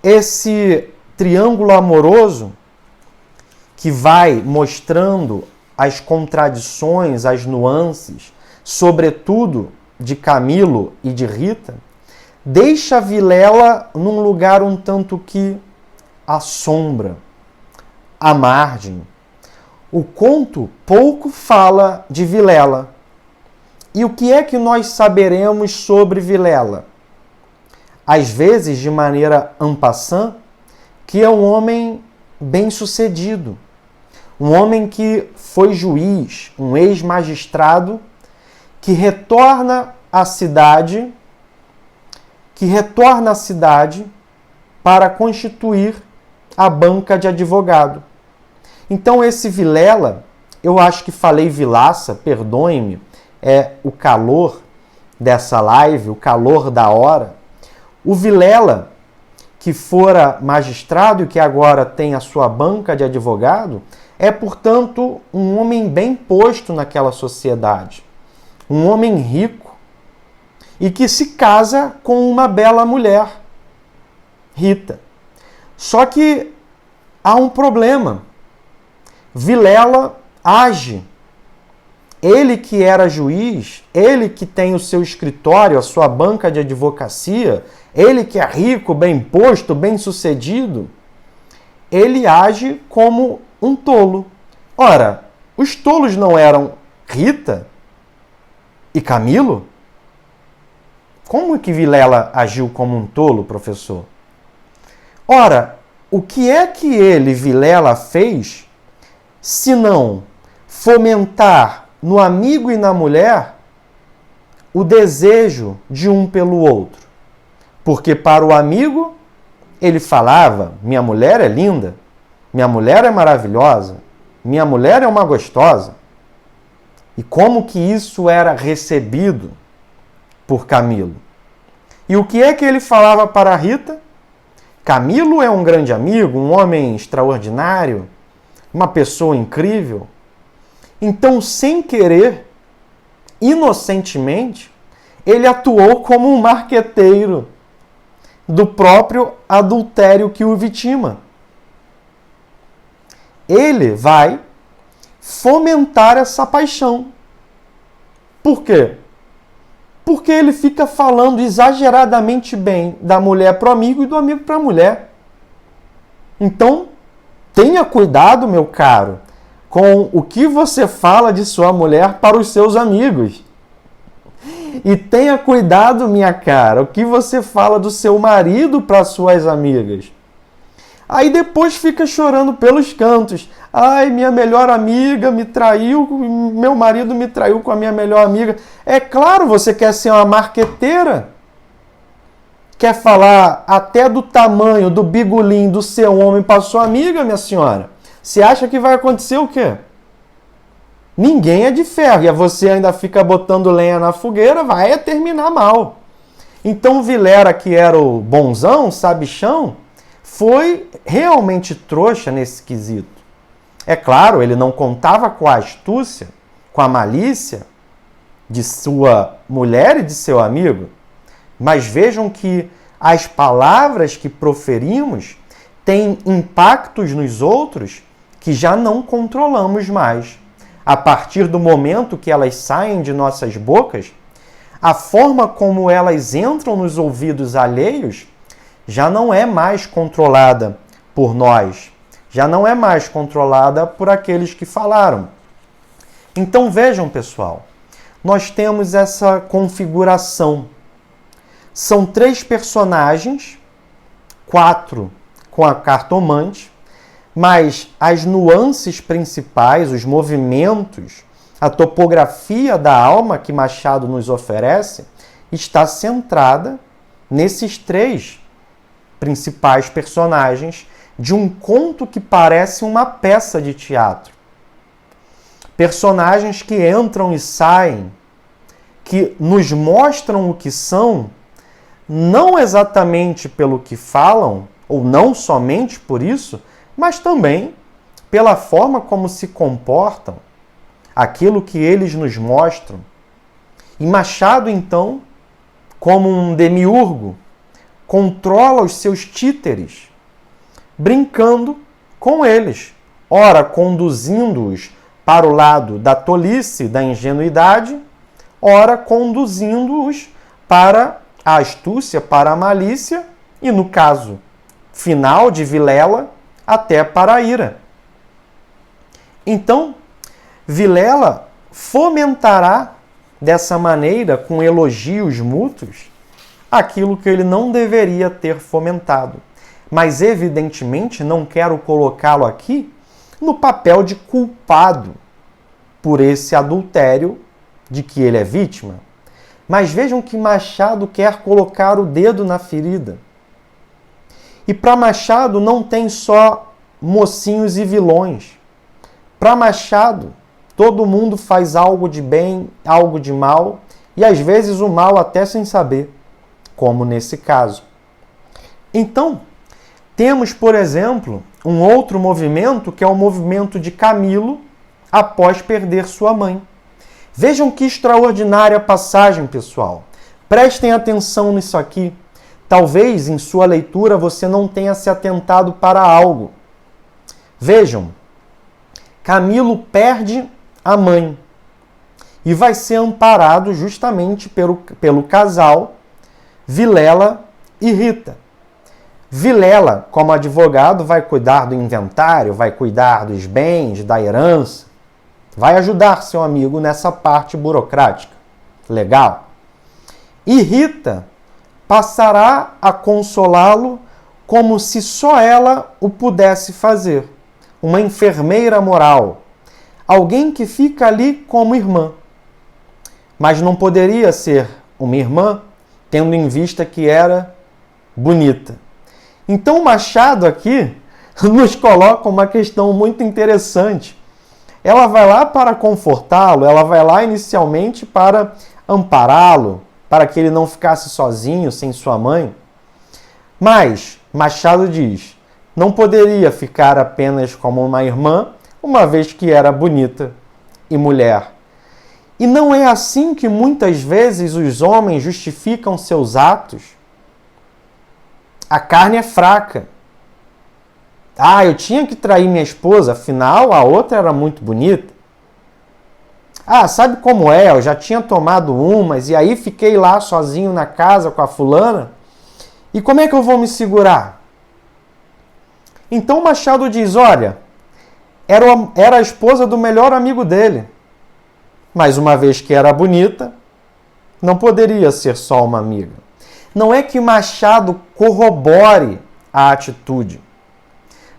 esse triângulo amoroso que vai mostrando as contradições, as nuances, sobretudo de Camilo e de Rita, deixa Vilela num lugar um tanto que à sombra, à margem. O conto pouco fala de Vilela. E o que é que nós saberemos sobre Vilela? Às vezes, de maneira en passant, que é um homem bem-sucedido, um homem que foi juiz, um ex-magistrado, que retorna à cidade para constituir a banca de advogado. Então esse Vilela, eu acho que falei Vilaça, perdoe-me, é o calor dessa live, o calor da hora. O Vilela, que fora magistrado e que agora tem a sua banca de advogado, é, portanto, um homem bem posto naquela sociedade. Um homem rico e que se casa com uma bela mulher, Rita. Só que há um problema. Vilela age. Ele que era juiz, ele que tem o seu escritório, a sua banca de advocacia, ele que é rico, bem posto, bem sucedido, ele age como um tolo. Ora, os tolos não eram Rita e Camilo? Como é que Vilela agiu como um tolo, professor? Ora, o que é que ele, Vilela, fez se não fomentar no amigo e na mulher o desejo de um pelo outro? Porque para o amigo ele falava: minha mulher é linda, minha mulher é maravilhosa, minha mulher é uma gostosa. E como que isso era recebido por Camilo? E o que é que ele falava para Rita? Camilo é um grande amigo, um homem extraordinário, uma pessoa incrível. Então, sem querer, inocentemente, ele atuou como um marqueteiro do próprio adultério que o vitima. Ele vai fomentar essa paixão. Por quê? Porque ele fica falando exageradamente bem da mulher para o amigo e do amigo para a mulher. Então, tenha cuidado, meu caro, com o que você fala de sua mulher para os seus amigos. E tenha cuidado, minha cara, o que você fala do seu marido para suas amigas. Aí depois fica chorando pelos cantos. Ai, minha melhor amiga me traiu, meu marido me traiu com a minha melhor amiga. É claro, você quer ser uma marqueteira? Quer falar até do tamanho do bigolim do seu homem para sua amiga, minha senhora? Você acha que vai acontecer o quê? Ninguém é de ferro. E você ainda fica botando lenha na fogueira, vai terminar mal. Então Vilela, que era o bonzão, sabichão, foi realmente trouxa nesse quesito. É claro, ele não contava com a astúcia, com a malícia de sua mulher e de seu amigo. Mas vejam que as palavras que proferimos têm impactos nos outros que já não controlamos mais. A partir do momento que elas saem de nossas bocas, a forma como elas entram nos ouvidos alheios já não é mais controlada por nós, já não é mais controlada por aqueles que falaram. Então vejam, pessoal, nós temos essa configuração. São 3 personagens, 4 com a cartomante, mas as nuances principais, os movimentos, a topografia da alma que Machado nos oferece está centrada nesses 3 principais personagens de um conto que parece uma peça de teatro. Personagens que entram e saem, que nos mostram o que são, não exatamente pelo que falam, ou não somente por isso, mas também pela forma como se comportam, aquilo que eles nos mostram. E Machado, então, como um demiurgo, controla os seus títeres, brincando com eles, ora conduzindo-os para o lado da tolice, da ingenuidade, ora conduzindo-os para a astúcia, para a malícia e, no caso final de Vilela, até para a ira. Então, Vilela fomentará dessa maneira, com elogios mútuos, aquilo que ele não deveria ter fomentado. Mas, evidentemente, não quero colocá-lo aqui no papel de culpado por esse adultério de que ele é vítima. Mas vejam que Machado quer colocar o dedo na ferida. E para Machado não tem só mocinhos e vilões. Para Machado, todo mundo faz algo de bem, algo de mal, e às vezes o mal até sem saber, como nesse caso. Então, temos, por exemplo, um outro movimento que é o movimento de Camilo após perder sua mãe. Vejam que extraordinária passagem, pessoal. Prestem atenção nisso aqui. Talvez em sua leitura você não tenha se atentado para algo. Vejam, Camilo perde a mãe e vai ser amparado justamente pelo casal Vilela e Rita. Vilela, como advogado, vai cuidar do inventário, vai cuidar dos bens, da herança, vai ajudar seu amigo nessa parte burocrática. Legal. E Rita passará a consolá-lo como se só ela o pudesse fazer. Uma enfermeira moral. Alguém que fica ali como irmã. Mas não poderia ser uma irmã, tendo em vista que era bonita. Então, Machado aqui nos coloca uma questão muito interessante. Ela vai lá para confortá-lo, ela vai lá inicialmente para ampará-lo, para que ele não ficasse sozinho, sem sua mãe. Mas, Machado diz, não poderia ficar apenas como uma irmã, uma vez que era bonita e mulher. E não é assim que muitas vezes os homens justificam seus atos? A carne é fraca. Ah, eu tinha que trair minha esposa, afinal a outra era muito bonita. Ah, sabe como é? Eu já tinha tomado umas e aí fiquei lá sozinho na casa com a fulana. E como é que eu vou me segurar? Então Machado diz, olha, era a esposa do melhor amigo dele. Mas uma vez que era bonita, não poderia ser só uma amiga. Não é que Machado corrobore a atitude.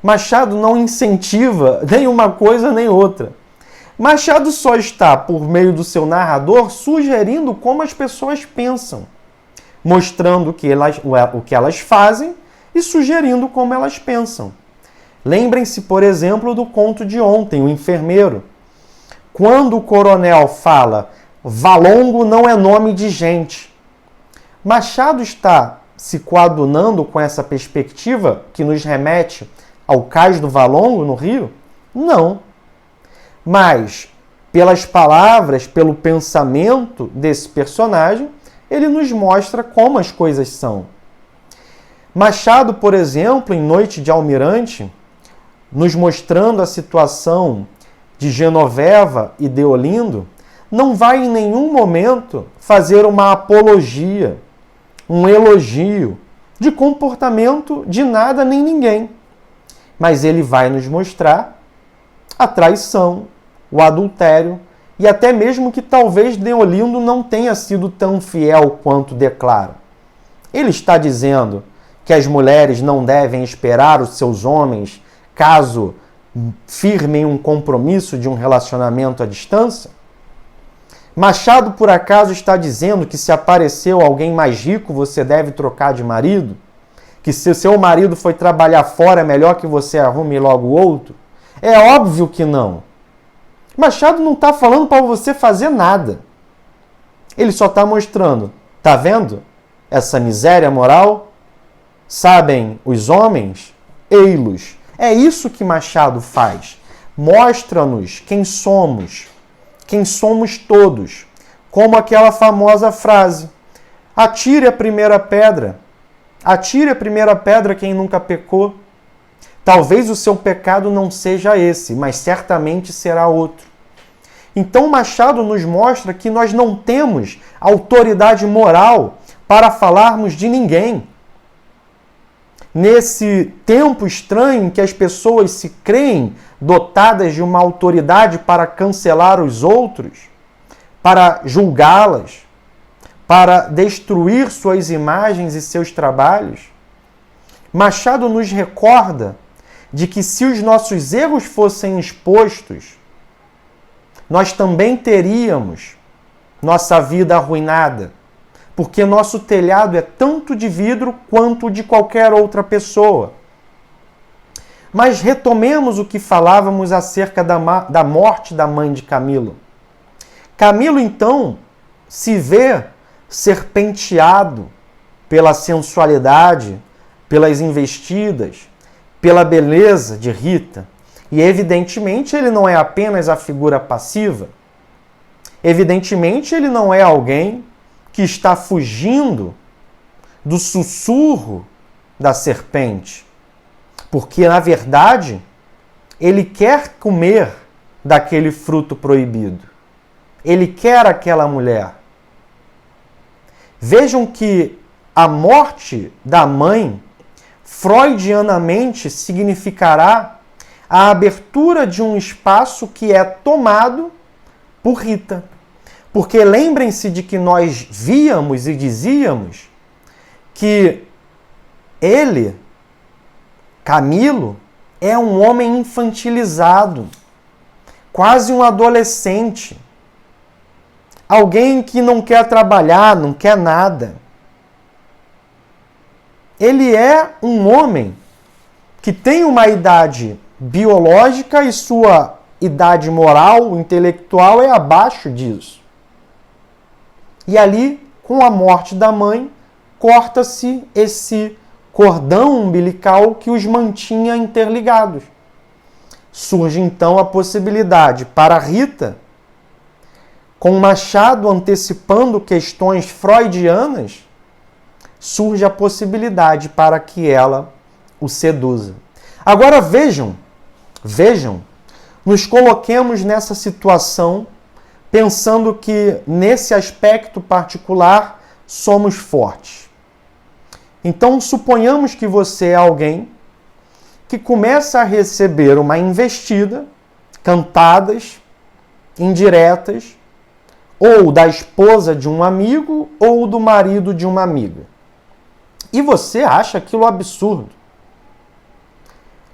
Machado não incentiva nem uma coisa nem outra. Machado só está, por meio do seu narrador, sugerindo como as pessoas pensam, mostrando o que elas fazem e sugerindo como elas pensam. Lembrem-se, por exemplo, do conto de ontem, O Enfermeiro. Quando o coronel fala, Valongo não é nome de gente. Machado está se coadunando com essa perspectiva que nos remete ao cais do Valongo, no Rio? Não. Mas, pelas palavras, pelo pensamento desse personagem, ele nos mostra como as coisas são. Machado, por exemplo, em Noite de Almirante, nos mostrando a situação de Genoveva e Deolindo, não vai em nenhum momento fazer uma apologia, um elogio de comportamento de nada nem ninguém. Mas ele vai nos mostrar a traição, o adultério e até mesmo que talvez Deolindo não tenha sido tão fiel quanto declara. Ele está dizendo que as mulheres não devem esperar os seus homens caso firmem um compromisso de um relacionamento à distância? Machado, por acaso, está dizendo que se apareceu alguém mais rico, você deve trocar de marido? Que se o seu marido foi trabalhar fora, é melhor que você arrume logo outro? É óbvio que não. Machado não está falando para você fazer nada. Ele só está mostrando, tá vendo essa miséria moral? Sabem os homens? Ei-los. É isso que Machado faz. Mostra-nos quem somos todos. Como aquela famosa frase, atire a primeira pedra. Atire a primeira pedra quem nunca pecou. Talvez o seu pecado não seja esse, mas certamente será outro. Então o Machado nos mostra que nós não temos autoridade moral para falarmos de ninguém. Nesse tempo estranho em que as pessoas se creem dotadas de uma autoridade para cancelar os outros, para julgá-las, para destruir suas imagens e seus trabalhos, Machado nos recorda de que se os nossos erros fossem expostos, nós também teríamos nossa vida arruinada, porque nosso telhado é tanto de vidro quanto de qualquer outra pessoa. Mas retomemos o que falávamos acerca da morte da mãe de Camilo. Camilo, então, se vê serpenteado pela sensualidade, pelas investidas, pela beleza de Rita. E, evidentemente, ele não é apenas a figura passiva. Evidentemente, ele não é alguém que está fugindo do sussurro da serpente. Porque, na verdade, ele quer comer daquele fruto proibido. Ele quer aquela mulher. Vejam que a morte da mãe, freudianamente, significará a abertura de um espaço que é tomado por Rita. Porque lembrem-se de que nós víamos e dizíamos que ele, Camilo, é um homem infantilizado, quase um adolescente. Alguém que não quer trabalhar, não quer nada. Ele é um homem que tem uma idade biológica e sua idade moral, intelectual é abaixo disso. E ali, com a morte da mãe, corta-se esse cordão umbilical que os mantinha interligados. Surge então a possibilidade para Rita, com Machado antecipando questões freudianas, surge a possibilidade para que ela o seduza. Agora vejam, nos coloquemos nessa situação, pensando que nesse aspecto particular somos fortes. Então suponhamos que você é alguém que começa a receber uma investida, cantadas, indiretas, ou da esposa de um amigo ou do marido de uma amiga. E você acha aquilo absurdo.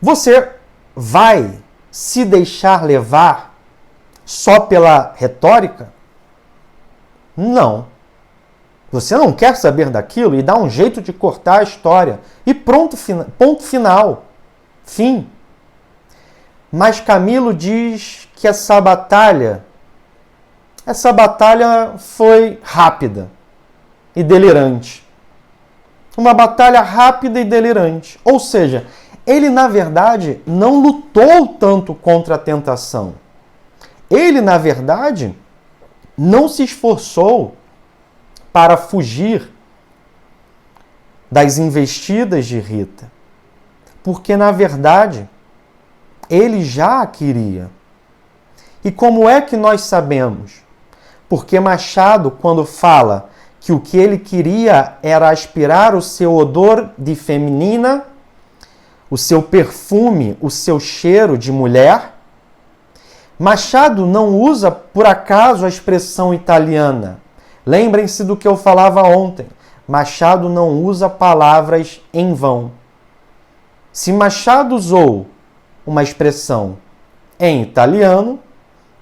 Você vai se deixar levar só pela retórica? Não. Você não quer saber daquilo e dá um jeito de cortar a história. E pronto, ponto final. Fim. Mas Camilo diz que essa batalha foi rápida e delirante. Uma batalha rápida e delirante. Ou seja, ele, na verdade, não lutou tanto contra a tentação. Ele, na verdade, não se esforçou para fugir das investidas de Rita. Porque, na verdade, ele já a queria. E como é que nós sabemos? Porque Machado, quando fala que o que ele queria era aspirar o seu odor de feminina, o seu perfume, o seu cheiro de mulher, Machado não usa por acaso a expressão italiana. Lembrem-se do que eu falava ontem. Machado não usa palavras em vão. Se Machado usou uma expressão em italiano,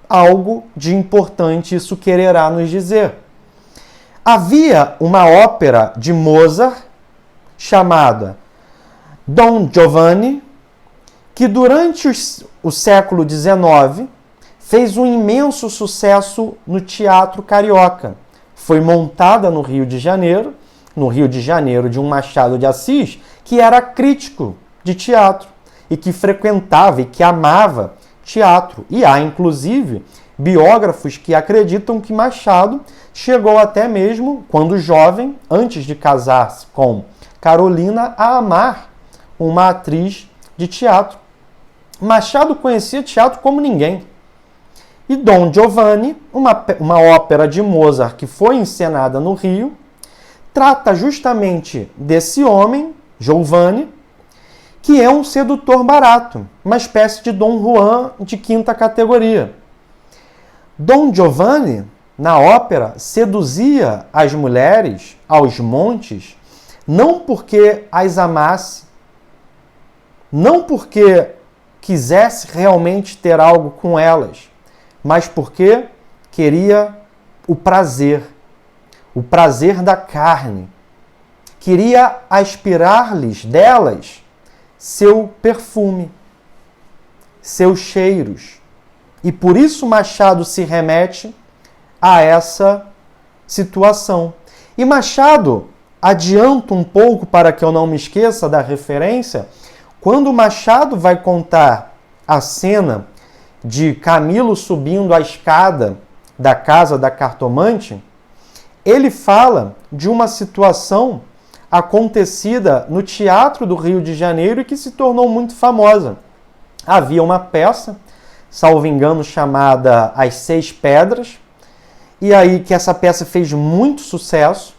algo de importante isso quererá nos dizer. Havia uma ópera de Mozart chamada Don Giovanni, que durante o século XIX fez um imenso sucesso no teatro carioca. Foi montada no Rio de Janeiro de um Machado de Assis, que era crítico de teatro e que frequentava e que amava teatro. E há, inclusive, biógrafos que acreditam que Machado chegou até mesmo, quando jovem, antes de casar-se com Carolina a amar uma atriz de teatro. Machado conhecia teatro como ninguém. E Dom Giovanni, uma ópera de Mozart que foi encenada no Rio, trata justamente desse homem, Giovanni, que é um sedutor barato, uma espécie de Dom Juan de quinta categoria. Dom Giovanni, na ópera, seduzia as mulheres aos montes, não porque as amasse, não porque quisesse realmente ter algo com elas, mas porque queria o prazer da carne. Queria aspirar-lhes delas seu perfume, seus cheiros. E por isso Machado se remete a essa situação. E Machado, adianto um pouco para que eu não me esqueça da referência, quando Machado vai contar a cena de Camilo subindo a escada da casa da cartomante, ele fala de uma situação acontecida no Teatro do Rio de Janeiro e que se tornou muito famosa. Havia uma peça, salvo engano, chamada As Seis Pedras, e aí que essa peça fez muito sucesso.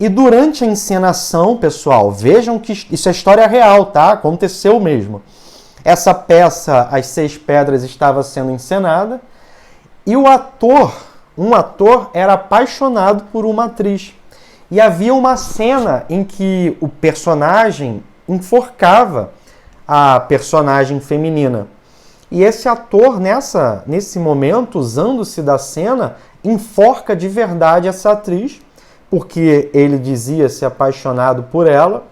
E durante a encenação, pessoal, vejam que isso é história real, tá? Aconteceu mesmo. Essa peça, As Seis Pedras, estava sendo encenada e um ator era apaixonado por uma atriz. E havia uma cena em que o personagem enforcava a personagem feminina. E esse ator, nesse momento, usando-se da cena, enforca de verdade essa atriz, porque ele dizia ser apaixonado por ela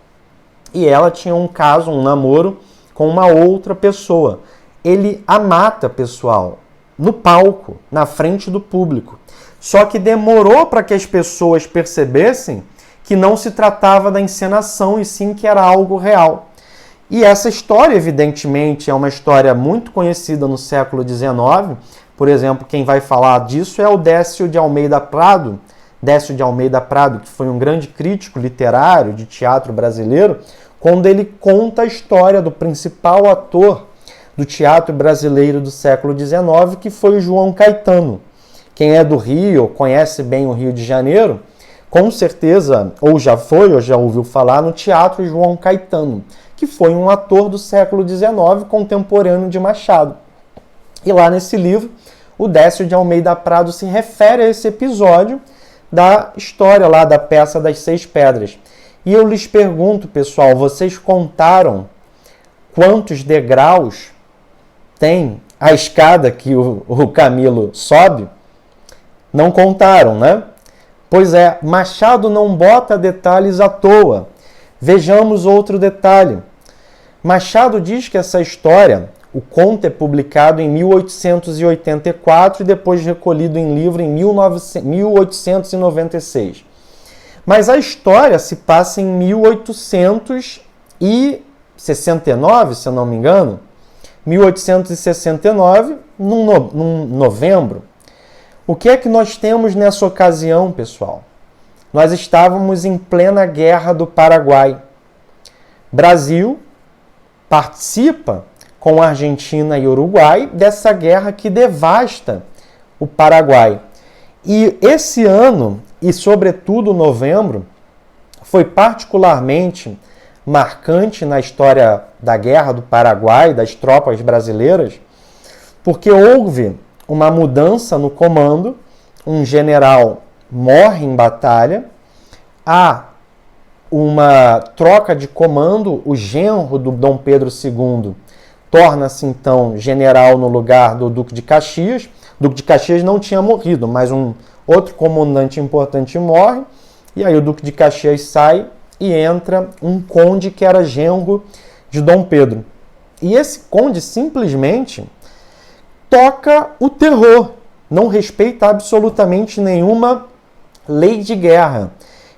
e ela tinha um caso, um namoro com uma outra pessoa. Ele a mata, pessoal, no palco, na frente do público. Só que demorou para que as pessoas percebessem que não se tratava da encenação e sim que era algo real. E essa história, evidentemente, é uma história muito conhecida no século XIX. Por exemplo, quem vai falar disso é o Décio de Almeida Prado. Décio de Almeida Prado, que foi um grande crítico literário de teatro brasileiro, quando ele conta a história do principal ator do teatro brasileiro do século XIX, que foi o João Caetano. Quem é do Rio, conhece bem o Rio de Janeiro, com certeza, ou já foi, ou já ouviu falar no Teatro João Caetano, que foi um ator do século XIX, contemporâneo de Machado. E lá nesse livro, o Décio de Almeida Prado se refere a esse episódio da história lá da peça das Seis Pedras. E eu lhes pergunto, pessoal, vocês contaram quantos degraus tem a escada que o Camilo sobe? Não contaram, né? Pois é, Machado não bota detalhes à toa. Vejamos outro detalhe. Machado diz que essa história, o conto é publicado em 1884 e depois recolhido em livro em 1896. Mas a história se passa em 1869, se eu não me engano. 1869, num novembro. O que é que nós temos nessa ocasião, pessoal? Nós estávamos em plena Guerra do Paraguai. Brasil participa com Argentina e Uruguai dessa guerra que devasta o Paraguai. E esse ano, e sobretudo novembro, foi particularmente marcante na história da Guerra do Paraguai, das tropas brasileiras, porque houve uma mudança no comando, um general morre em batalha, há uma troca de comando, o genro do Dom Pedro II torna-se então general no lugar do Duque de Caxias. O Duque de Caxias não tinha morrido, mas um outro comandante importante morre, e aí o Duque de Caxias sai e entra um conde que era genro de Dom Pedro. E esse conde simplesmente toca o terror, não respeita absolutamente nenhuma lei de guerra.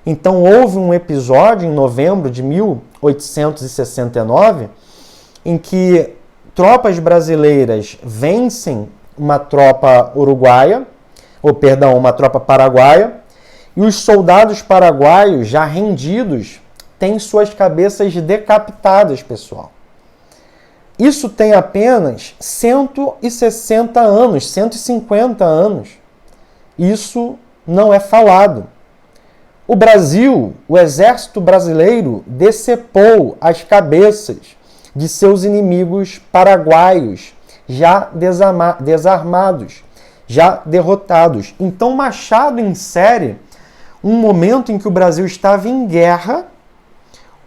Então houve um episódio em novembro de 1869 em que tropas brasileiras vencem uma tropa uma tropa paraguaia, e os soldados paraguaios, já rendidos têm suas cabeças decapitadas, pessoal. Isso tem apenas 160 anos, 150 anos. Isso não é falado. O Brasil, o exército brasileiro, decepou as cabeças de seus inimigos paraguaios, já desarmados, já derrotados. Então Machado insere um momento em que o Brasil estava em guerra,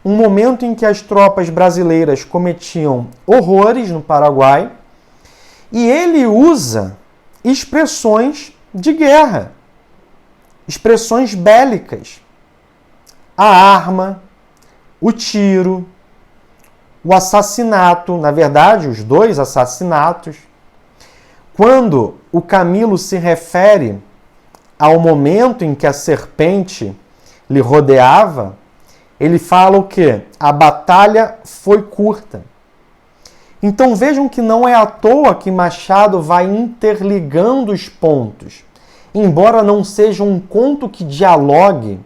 um momento em que as tropas brasileiras cometiam horrores no Paraguai, e ele usa expressões de guerra, expressões bélicas. A arma, o tiro, o assassinato, na verdade, os dois assassinatos. Quando o Camilo se refere ao momento em que a serpente lhe rodeava, ele fala o quê? A batalha foi curta. Então vejam que não é à toa que Machado vai interligando os pontos. Embora não seja um conto que dialogue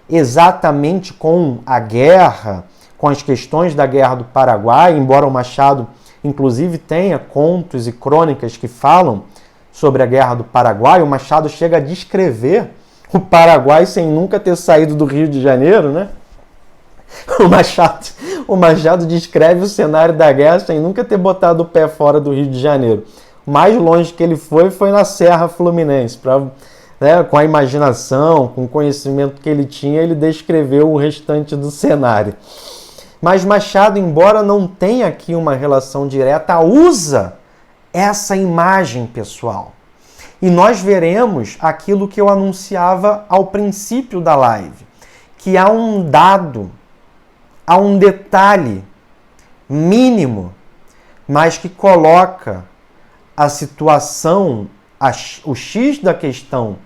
exatamente com a guerra, com as questões da Guerra do Paraguai, embora o Machado, inclusive, tenha contos e crônicas que falam sobre a Guerra do Paraguai, o Machado chega a descrever o Paraguai sem nunca ter saído do Rio de Janeiro, né? O Machado descreve o cenário da guerra sem nunca ter botado o pé fora do Rio de Janeiro. O mais longe que ele foi na Serra Fluminense. Com a imaginação, com o conhecimento que ele tinha, ele descreveu o restante do cenário. Mas Machado, embora não tenha aqui uma relação direta, usa essa imagem pessoal. E nós veremos aquilo que eu anunciava ao princípio da live, que há um dado, há um detalhe mínimo, mas que coloca a situação, o X da questão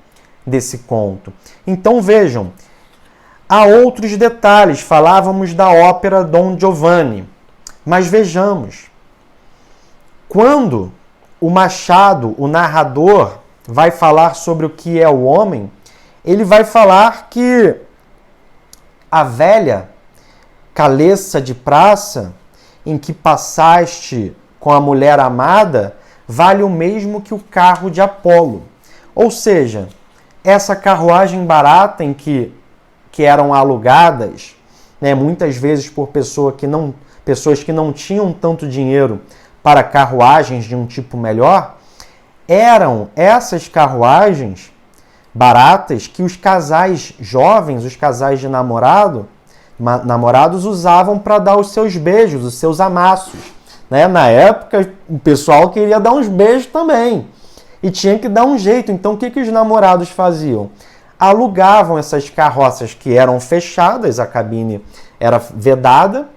desse conto. Então vejam, há outros detalhes. Falávamos da ópera Dom Giovanni, mas vejamos, quando o Machado, o narrador, vai falar sobre o que é o homem, ele vai falar que a velha caleça de praça em que passaste com a mulher amada vale o mesmo que o carro de Apolo. Ou seja, essa carruagem barata em que eram alugadas, né, muitas vezes por pessoas que não tinham tanto dinheiro para carruagens de um tipo melhor, eram essas carruagens baratas que os casais jovens, os casais de namorados usavam para dar os seus beijos, os seus amassos. Né? Na época, o pessoal queria dar uns beijos também. E tinha que dar um jeito. Então, o que os namorados faziam? Alugavam essas carroças que eram fechadas, a cabine era vedada,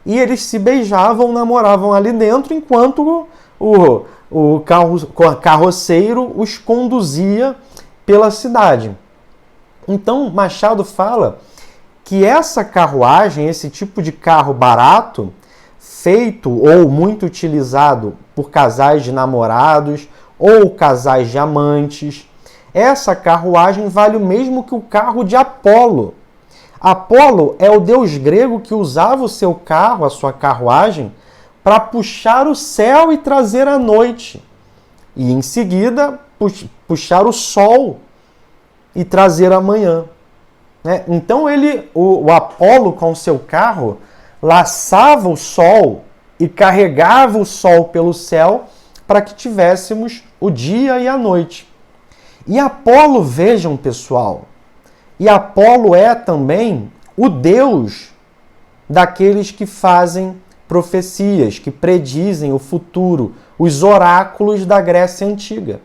e eles se beijavam, namoravam ali dentro, enquanto o carroceiro os conduzia pela cidade. Então, Machado fala que essa carruagem, esse tipo de carro barato, feito ou muito utilizado por casais de namorados ou casais de amantes, essa carruagem vale o mesmo que o carro de Apolo. Apolo é o deus grego que usava o seu carro, a sua carruagem, para puxar o céu e trazer a noite. E em seguida, puxar o sol e trazer a manhã. Então o Apolo, com o seu carro, laçava o sol e carregava o sol pelo céu para que tivéssemos o dia e a noite. E Apolo, vejam pessoal, e Apolo é também o deus daqueles que fazem profecias, que predizem o futuro, os oráculos da Grécia Antiga.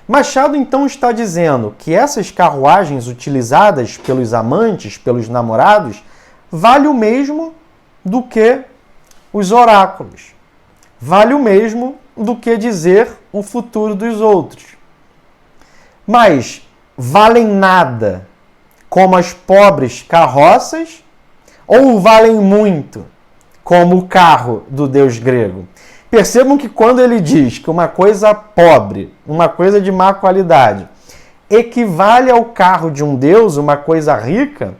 Machado então está dizendo que essas carruagens utilizadas pelos amantes, pelos namorados, vale o mesmo do que os oráculos. Vale o mesmo do que dizer o futuro dos outros. Mas valem nada como as pobres carroças ou valem muito como o carro do deus grego? Percebam que quando ele diz que uma coisa pobre, uma coisa de má qualidade, equivale ao carro de um deus, uma coisa rica,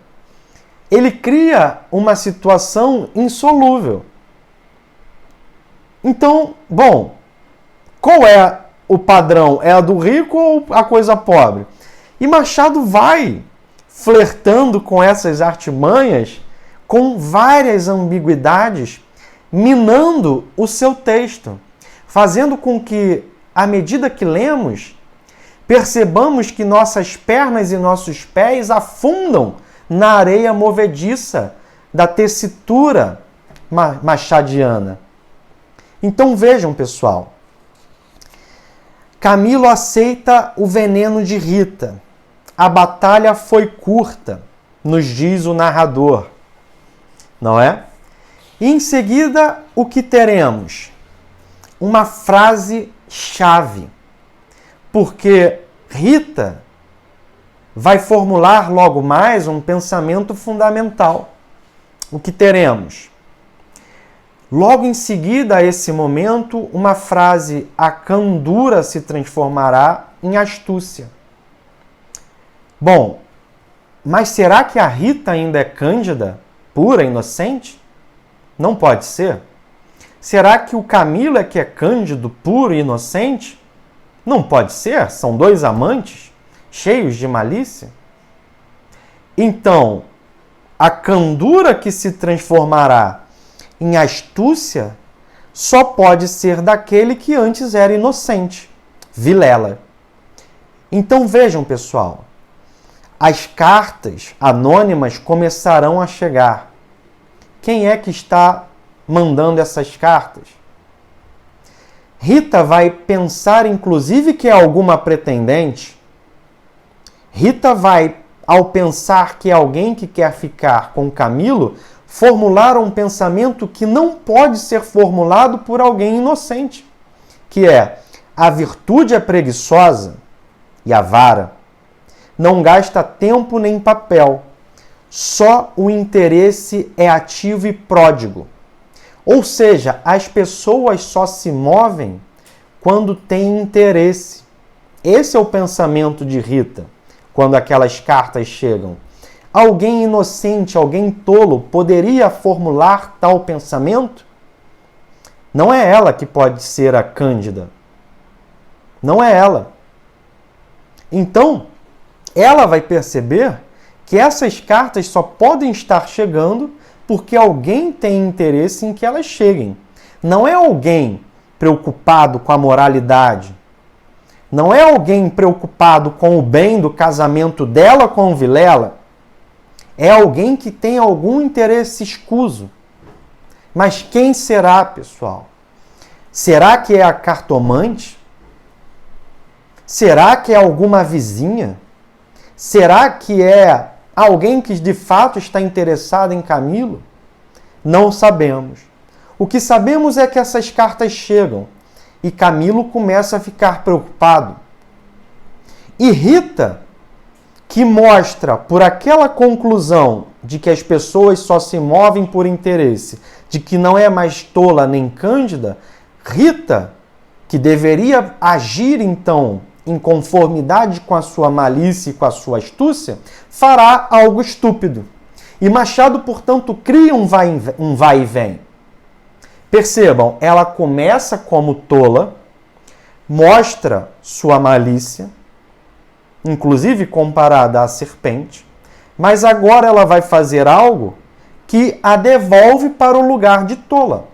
ele cria uma situação insolúvel. Então, bom, qual é o padrão? É a do rico ou a coisa pobre? E Machado vai flertando com essas artimanhas, com várias ambiguidades, minando o seu texto, fazendo com que, à medida que lemos, percebamos que nossas pernas e nossos pés afundam na areia movediça da tessitura machadiana. Então vejam, pessoal, Camilo aceita o veneno de Rita. A batalha foi curta, nos diz o narrador, não é? E em seguida, o que teremos? Uma frase-chave, porque Rita vai formular logo mais um pensamento fundamental. O que teremos? Logo em seguida a esse momento, uma frase: a candura se transformará em astúcia. Bom, mas será que a Rita ainda é cândida, pura, inocente? Não pode ser. Será que o Camilo é que é cândido, puro e inocente? Não pode ser. São dois amantes, cheios de malícia. Então, a candura que se transformará em astúcia só pode ser daquele que antes era inocente, Vilela. Então vejam, pessoal, as cartas anônimas começarão a chegar. Quem é que está mandando essas cartas? Rita vai pensar, inclusive, que é alguma pretendente. Rita vai, ao pensar que é alguém que quer ficar com Camilo, formular um pensamento que não pode ser formulado por alguém inocente, que é: a virtude é preguiçosa e avara, não gasta tempo nem papel, só o interesse é ativo e pródigo. Ou seja, as pessoas só se movem quando têm interesse. Esse é o pensamento de Rita, quando aquelas cartas chegam. Alguém inocente, alguém tolo, poderia formular tal pensamento? Não é ela que pode ser a Cândida. Não é ela. Então, ela vai perceber que essas cartas só podem estar chegando porque alguém tem interesse em que elas cheguem. Não é alguém preocupado com a moralidade. Não é alguém preocupado com o bem do casamento dela com o Vilela. É alguém que tem algum interesse escuso. Mas quem será, pessoal? Será que é a cartomante? Será que é alguma vizinha? Será que é alguém que de fato está interessado em Camilo? Não sabemos. O que sabemos é que essas cartas chegam e Camilo começa a ficar preocupado. E Rita, que mostra por aquela conclusão de que as pessoas só se movem por interesse, de que não é mais tola nem cândida, Rita, que deveria agir então em conformidade com a sua malícia e com a sua astúcia, fará algo estúpido. E Machado, portanto, cria um vai e vem. Percebam, ela começa como tola, mostra sua malícia, inclusive comparada à serpente, mas agora ela vai fazer algo que a devolve para o lugar de tola.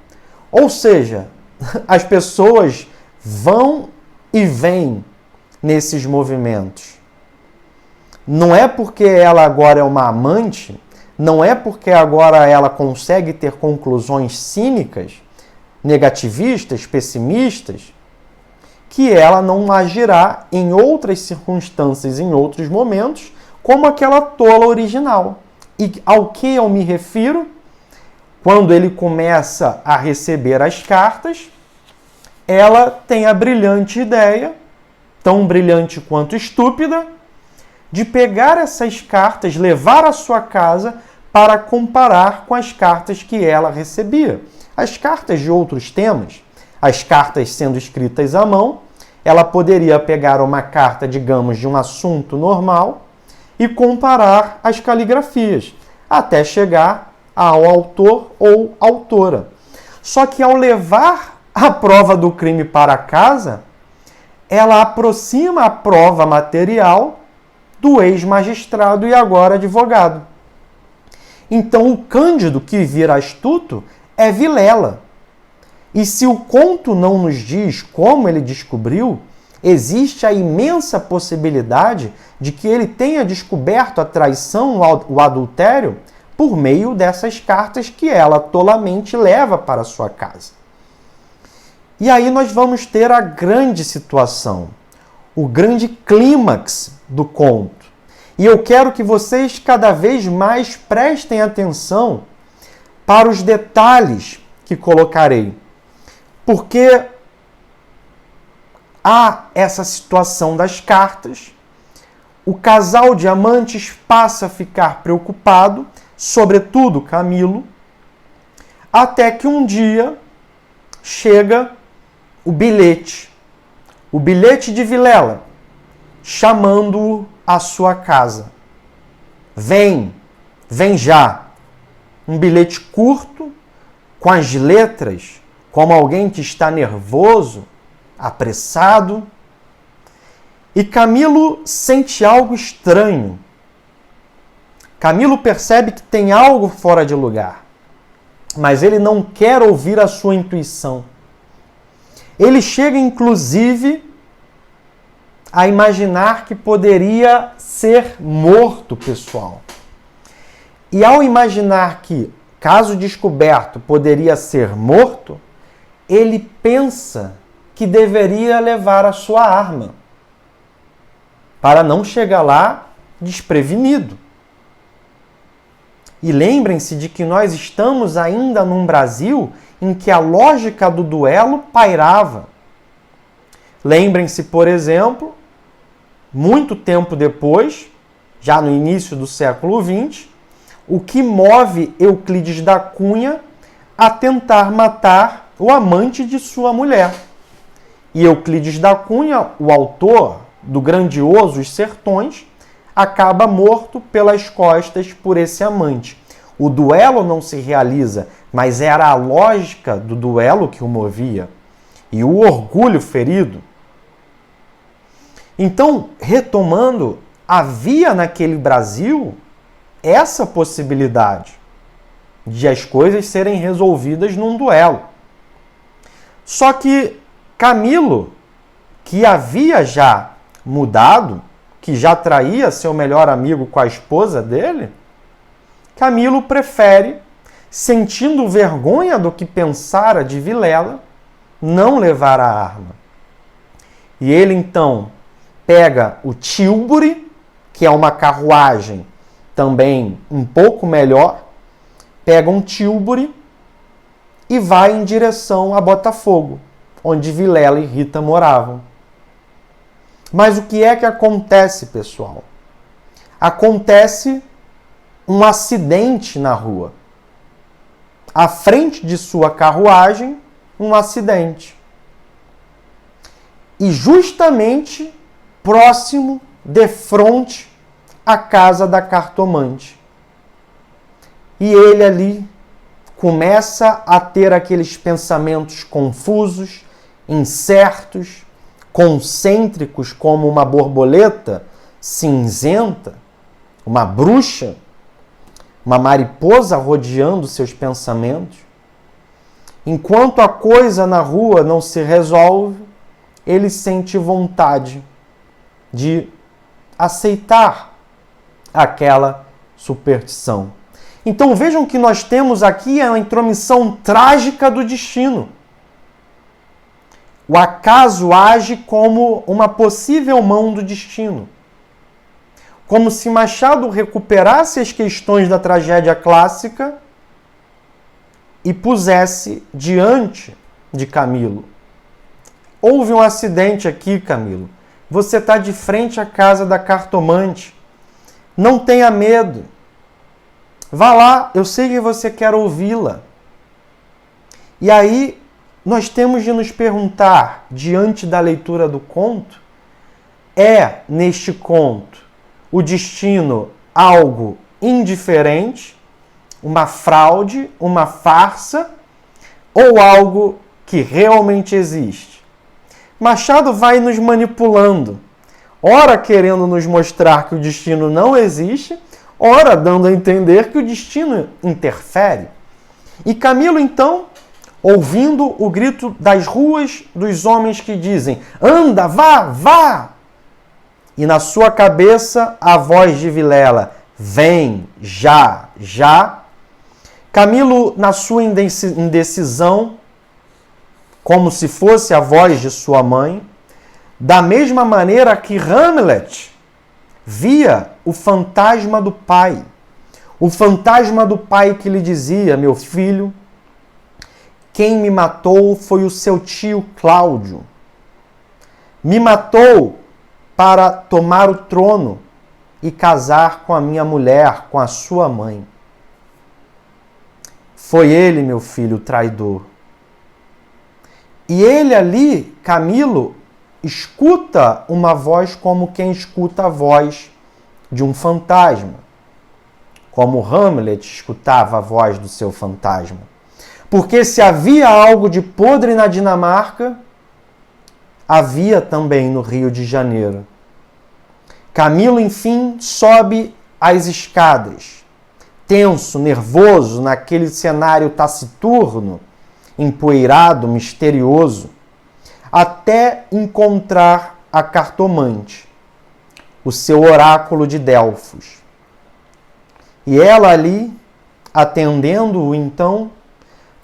Ou seja, as pessoas vão e vêm nesses movimentos. Não é porque ela agora é uma amante, não é porque agora ela consegue ter conclusões cínicas, negativistas, pessimistas, que ela não agirá em outras circunstâncias, em outros momentos, como aquela tola original. E ao que eu me refiro? Quando ele começa a receber as cartas, ela tem a brilhante ideia, tão brilhante quanto estúpida, de pegar essas cartas, levar à sua casa para comparar com as cartas que ela recebia. As cartas de outros temas, as cartas sendo escritas à mão, ela poderia pegar uma carta, digamos, de um assunto normal e comparar as caligrafias. até chegar ao autor ou autora. Só que ao levar a prova do crime para casa, ela aproxima a prova material do ex-magistrado e agora advogado. Então o Cândido que vira astuto é Vilela. E se o conto não nos diz como ele descobriu, existe a imensa possibilidade de que ele tenha descoberto a traição, o adultério, por meio dessas cartas que ela tolamente leva para sua casa. E aí nós vamos ter a grande situação, o grande clímax do conto. E eu quero que vocês cada vez mais prestem atenção para os detalhes que colocarei. Porque há essa situação das cartas, o casal de amantes passa a ficar preocupado, sobretudo Camilo, até que um dia chega o bilhete de Vilela, chamando-o à sua casa. Vem já. Um bilhete curto, com as letras, como alguém que está nervoso, apressado. E Camilo sente algo estranho. Camilo percebe que tem algo fora de lugar, mas ele não quer ouvir a sua intuição. Ele chega, inclusive, a imaginar que poderia ser morto, pessoal. E ao imaginar que, caso descoberto, poderia ser morto, ele pensa que deveria levar a sua arma para não chegar lá desprevenido. E lembrem-se de que nós estamos ainda num Brasil em que a lógica do duelo pairava. Lembrem-se, por exemplo, muito tempo depois, já no início do século XX, o que move Euclides da Cunha a tentar matar o amante de sua mulher. E Euclides da Cunha, o autor do grandioso Os Sertões, acaba morto pelas costas por esse amante. O duelo não se realiza, mas era a lógica do duelo que o movia. E o orgulho ferido. Então, retomando, havia naquele Brasil essa possibilidade de as coisas serem resolvidas num duelo. Só que Camilo, que havia já mudado, que já traía seu melhor amigo com a esposa dele, Camilo prefere, sentindo vergonha do que pensara de Vilela, não levar a arma. E ele então pega o tílburi, que é uma carruagem também um pouco melhor, pega um tílburi e vai em direção a Botafogo, onde Vilela e Rita moravam. Mas o que é que acontece, pessoal? Acontece um acidente na rua. À frente de sua carruagem, um acidente. E justamente próximo, defronte à casa da cartomante. E ele ali começa a ter aqueles pensamentos confusos, incertos, concêntricos como uma borboleta cinzenta, uma bruxa, uma mariposa rodeando seus pensamentos. Enquanto a coisa na rua não se resolve, ele sente vontade de aceitar aquela superstição. Então vejam que nós temos aqui a intromissão trágica do destino. O acaso age como uma possível mão do destino. Como se Machado recuperasse as questões da tragédia clássica e pusesse diante de Camilo. Houve um acidente aqui, Camilo. Você está de frente à casa da cartomante. Não tenha medo. Vá lá, eu sei que você quer ouvi-la. E aí, nós temos de nos perguntar, diante da leitura do conto, é, neste conto, o destino algo indiferente, uma fraude, uma farsa ou algo que realmente existe? Machado vai nos manipulando, ora querendo nos mostrar que o destino não existe, ora dando a entender que o destino interfere. E Camilo, então, ouvindo o grito das ruas dos homens que dizem: anda, vá, vá! E na sua cabeça a voz de Vilela: vem, já, já. Camilo, na sua indecisão, como se fosse a voz de sua mãe, da mesma maneira que Hamlet via o fantasma do pai. O fantasma do pai que lhe dizia: meu filho, quem me matou foi o seu tio Cláudio. Me matou para tomar o trono e casar com a minha mulher, com a sua mãe. Foi ele, meu filho, o traidor. E ele ali, Camilo, escuta uma voz como quem escuta a voz de um fantasma. Como Hamlet escutava a voz do seu fantasma. Porque se havia algo de podre na Dinamarca, havia também no Rio de Janeiro. Camilo, enfim, sobe as escadas, tenso, nervoso, naquele cenário taciturno, empoeirado, misterioso, até encontrar a cartomante, o seu oráculo de Delfos. E ela ali, atendendo-o então,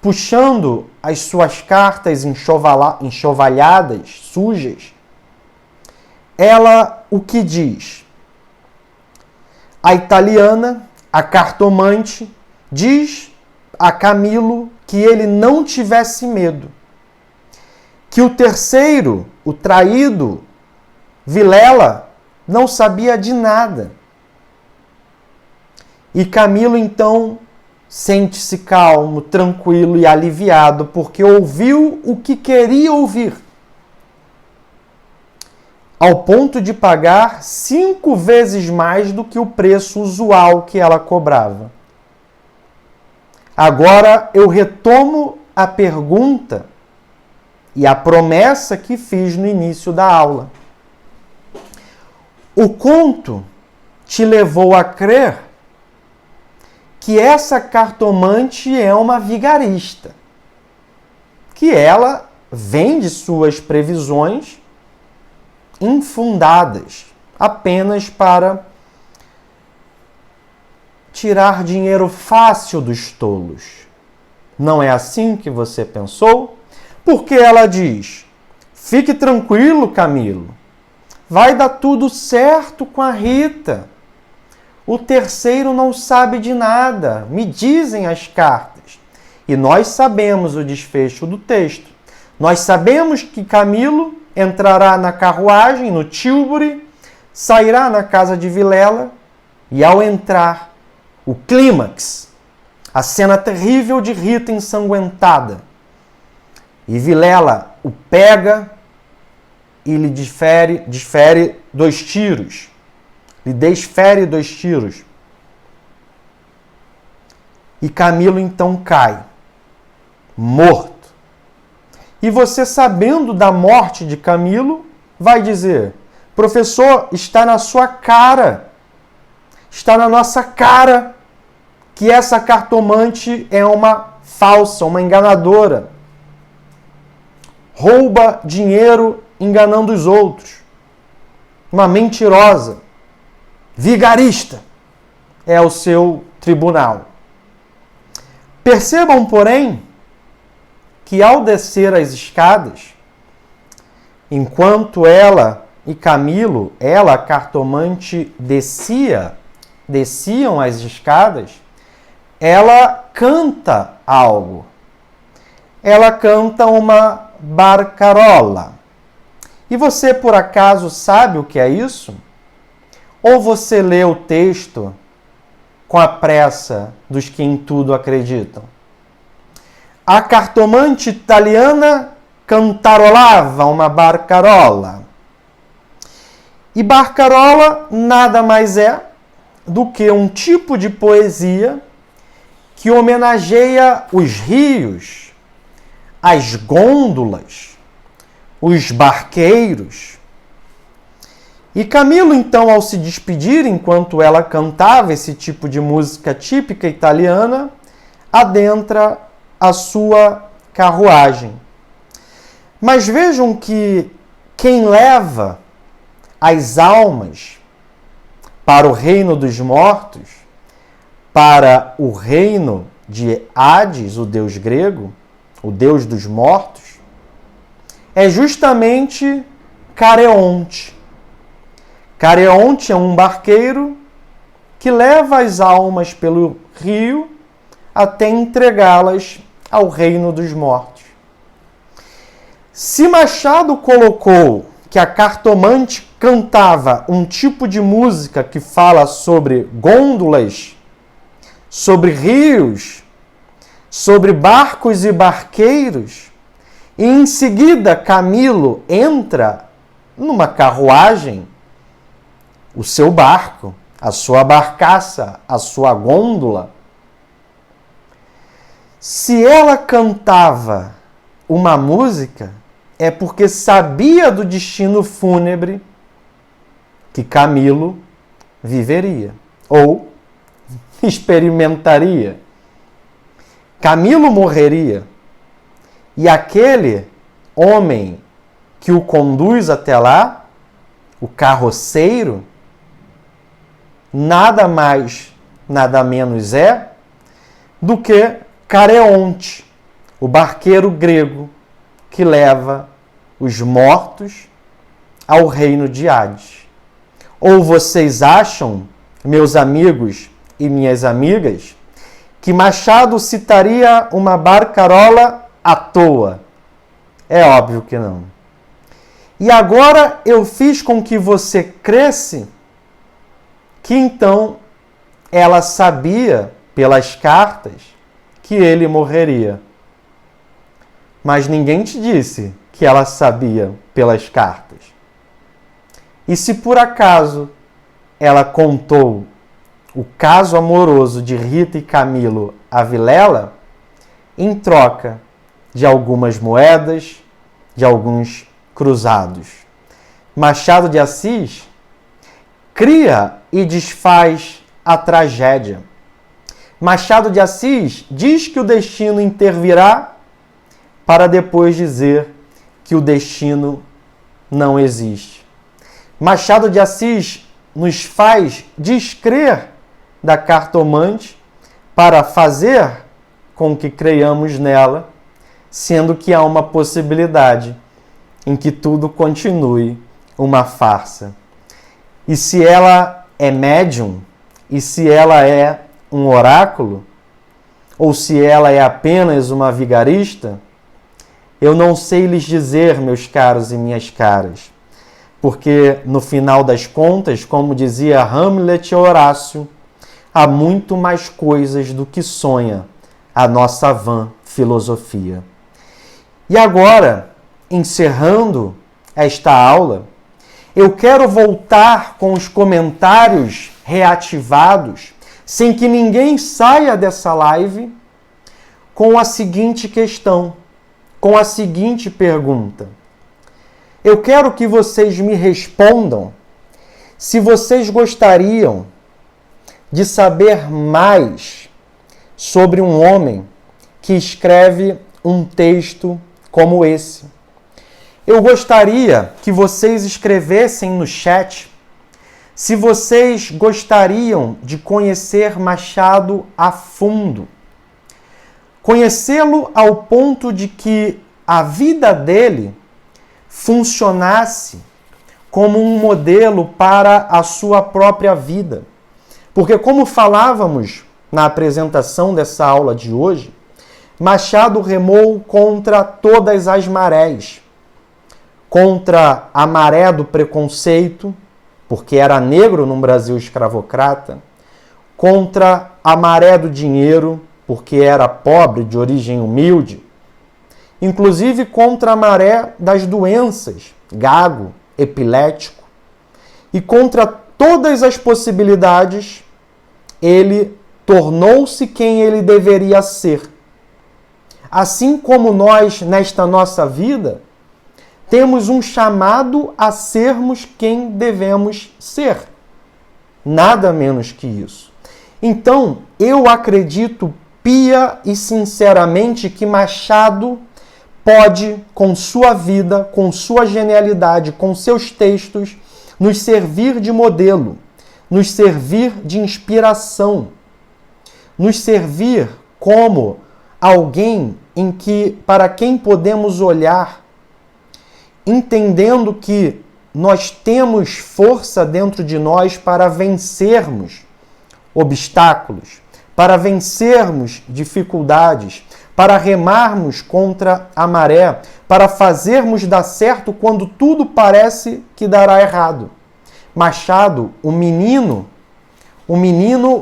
puxando as suas cartas enxovalhadas, sujas, ela o que diz? A italiana, a cartomante, diz a Camilo que ele não tivesse medo, que o terceiro, o traído, Vilela, não sabia de nada. E Camilo, então, sente-se calmo, tranquilo e aliviado, porque ouviu o que queria ouvir, ao ponto de pagar 5 vezes mais do que o preço usual que ela cobrava. Agora eu retomo a pergunta e a promessa que fiz no início da aula. O conto te levou a crer que essa cartomante é uma vigarista, que ela vende suas previsões infundadas, apenas para tirar dinheiro fácil dos tolos. Não é assim que você pensou? Porque ela diz: fique tranquilo, Camilo, vai dar tudo certo com a Rita. O terceiro não sabe de nada, me dizem as cartas. E nós sabemos o desfecho do texto. Nós sabemos que Camilo entrará na carruagem, no Tilbury, sairá na casa de Vilela, e ao entrar, o clímax, a cena terrível de Rita ensanguentada. E Vilela o pega e lhe desfere 2 tiros. Lhe desfere 2 tiros. E Camilo então cai, morto. E você, sabendo da morte de Camilo, vai dizer: professor, está na sua cara, está na nossa cara que essa cartomante é uma falsa, uma enganadora. Rouba dinheiro enganando os outros. Uma mentirosa. Vigarista é o seu tribunal. Percebam, porém, que ao descer as escadas, enquanto ela e Camilo, ela, a cartomante, desciam as escadas, ela canta algo. Ela canta uma barcarola. E você, por acaso, sabe o que é isso? Ou você lê o texto com a pressa dos que em tudo acreditam? A cartomante italiana cantarolava uma barcarola. E barcarola nada mais é do que um tipo de poesia que homenageia os rios, as gôndolas, os barqueiros. E Camilo, então, ao se despedir, enquanto ela cantava esse tipo de música típica italiana, adentra a sua carruagem. Mas vejam que quem leva as almas para o reino dos mortos, para o reino de Hades, o deus grego, o deus dos mortos, é justamente Careonte. Careonte é um barqueiro que leva as almas pelo rio até entregá-las ao reino dos mortos. Se Machado colocou que a cartomante cantava um tipo de música que fala sobre gôndolas, sobre rios, sobre barcos e barqueiros, e em seguida Camilo entra numa carruagem, o seu barco, a sua barcaça, a sua gôndola. Se ela cantava uma música, é porque sabia do destino fúnebre que Camilo viveria ou experimentaria. Camilo morreria e aquele homem que o conduz até lá, o carroceiro, nada mais, nada menos é do que Careonte, o barqueiro grego que leva os mortos ao reino de Hades. Ou vocês acham, meus amigos e minhas amigas, que Machado citaria uma barcarola à toa? É óbvio que não. E agora eu fiz com que você cresce que então ela sabia pelas cartas que ele morreria. Mas ninguém te disse que ela sabia pelas cartas. E se por acaso ela contou o caso amoroso de Rita e Camilo a Vilela, em troca de algumas moedas, de alguns cruzados. Machado de Assis cria e desfaz a tragédia. Machado de Assis diz que o destino intervirá para depois dizer que o destino não existe. Machado de Assis nos faz descrer da cartomante para fazer com que creiamos nela, sendo que há uma possibilidade em que tudo continue uma farsa. E se ela é médium, e se ela é um oráculo, ou se ela é apenas uma vigarista, eu não sei lhes dizer, meus caros e minhas caras, porque no final das contas, como dizia Hamlet e Horácio, há muito mais coisas do que sonha a nossa vã filosofia. E agora, encerrando esta aula, eu quero voltar com os comentários reativados, sem que ninguém saia dessa live, com a seguinte questão, com a seguinte pergunta. Eu quero que vocês me respondam se vocês gostariam de saber mais sobre um homem que escreve um texto como esse. Eu gostaria que vocês escrevessem no chat se vocês gostariam de conhecer Machado a fundo. Conhecê-lo ao ponto de que a vida dele funcionasse como um modelo para a sua própria vida. Porque, como falávamos na apresentação dessa aula de hoje, Machado remou contra todas as marés. Contra a maré do preconceito, porque era negro num Brasil escravocrata, contra a maré do dinheiro, porque era pobre, de origem humilde, inclusive contra a maré das doenças, gago, epilético, e contra todas as possibilidades, ele tornou-se quem ele deveria ser. Assim como nós, nesta nossa vida, temos um chamado a sermos quem devemos ser. Nada menos que isso. Então, eu acredito pia e sinceramente que Machado pode, com sua vida, com sua genialidade, com seus textos, nos servir de modelo, nos servir de inspiração, nos servir como alguém para quem podemos olhar, entendendo que nós temos força dentro de nós para vencermos obstáculos, para vencermos dificuldades, para remarmos contra a maré, para fazermos dar certo quando tudo parece que dará errado. Machado, o menino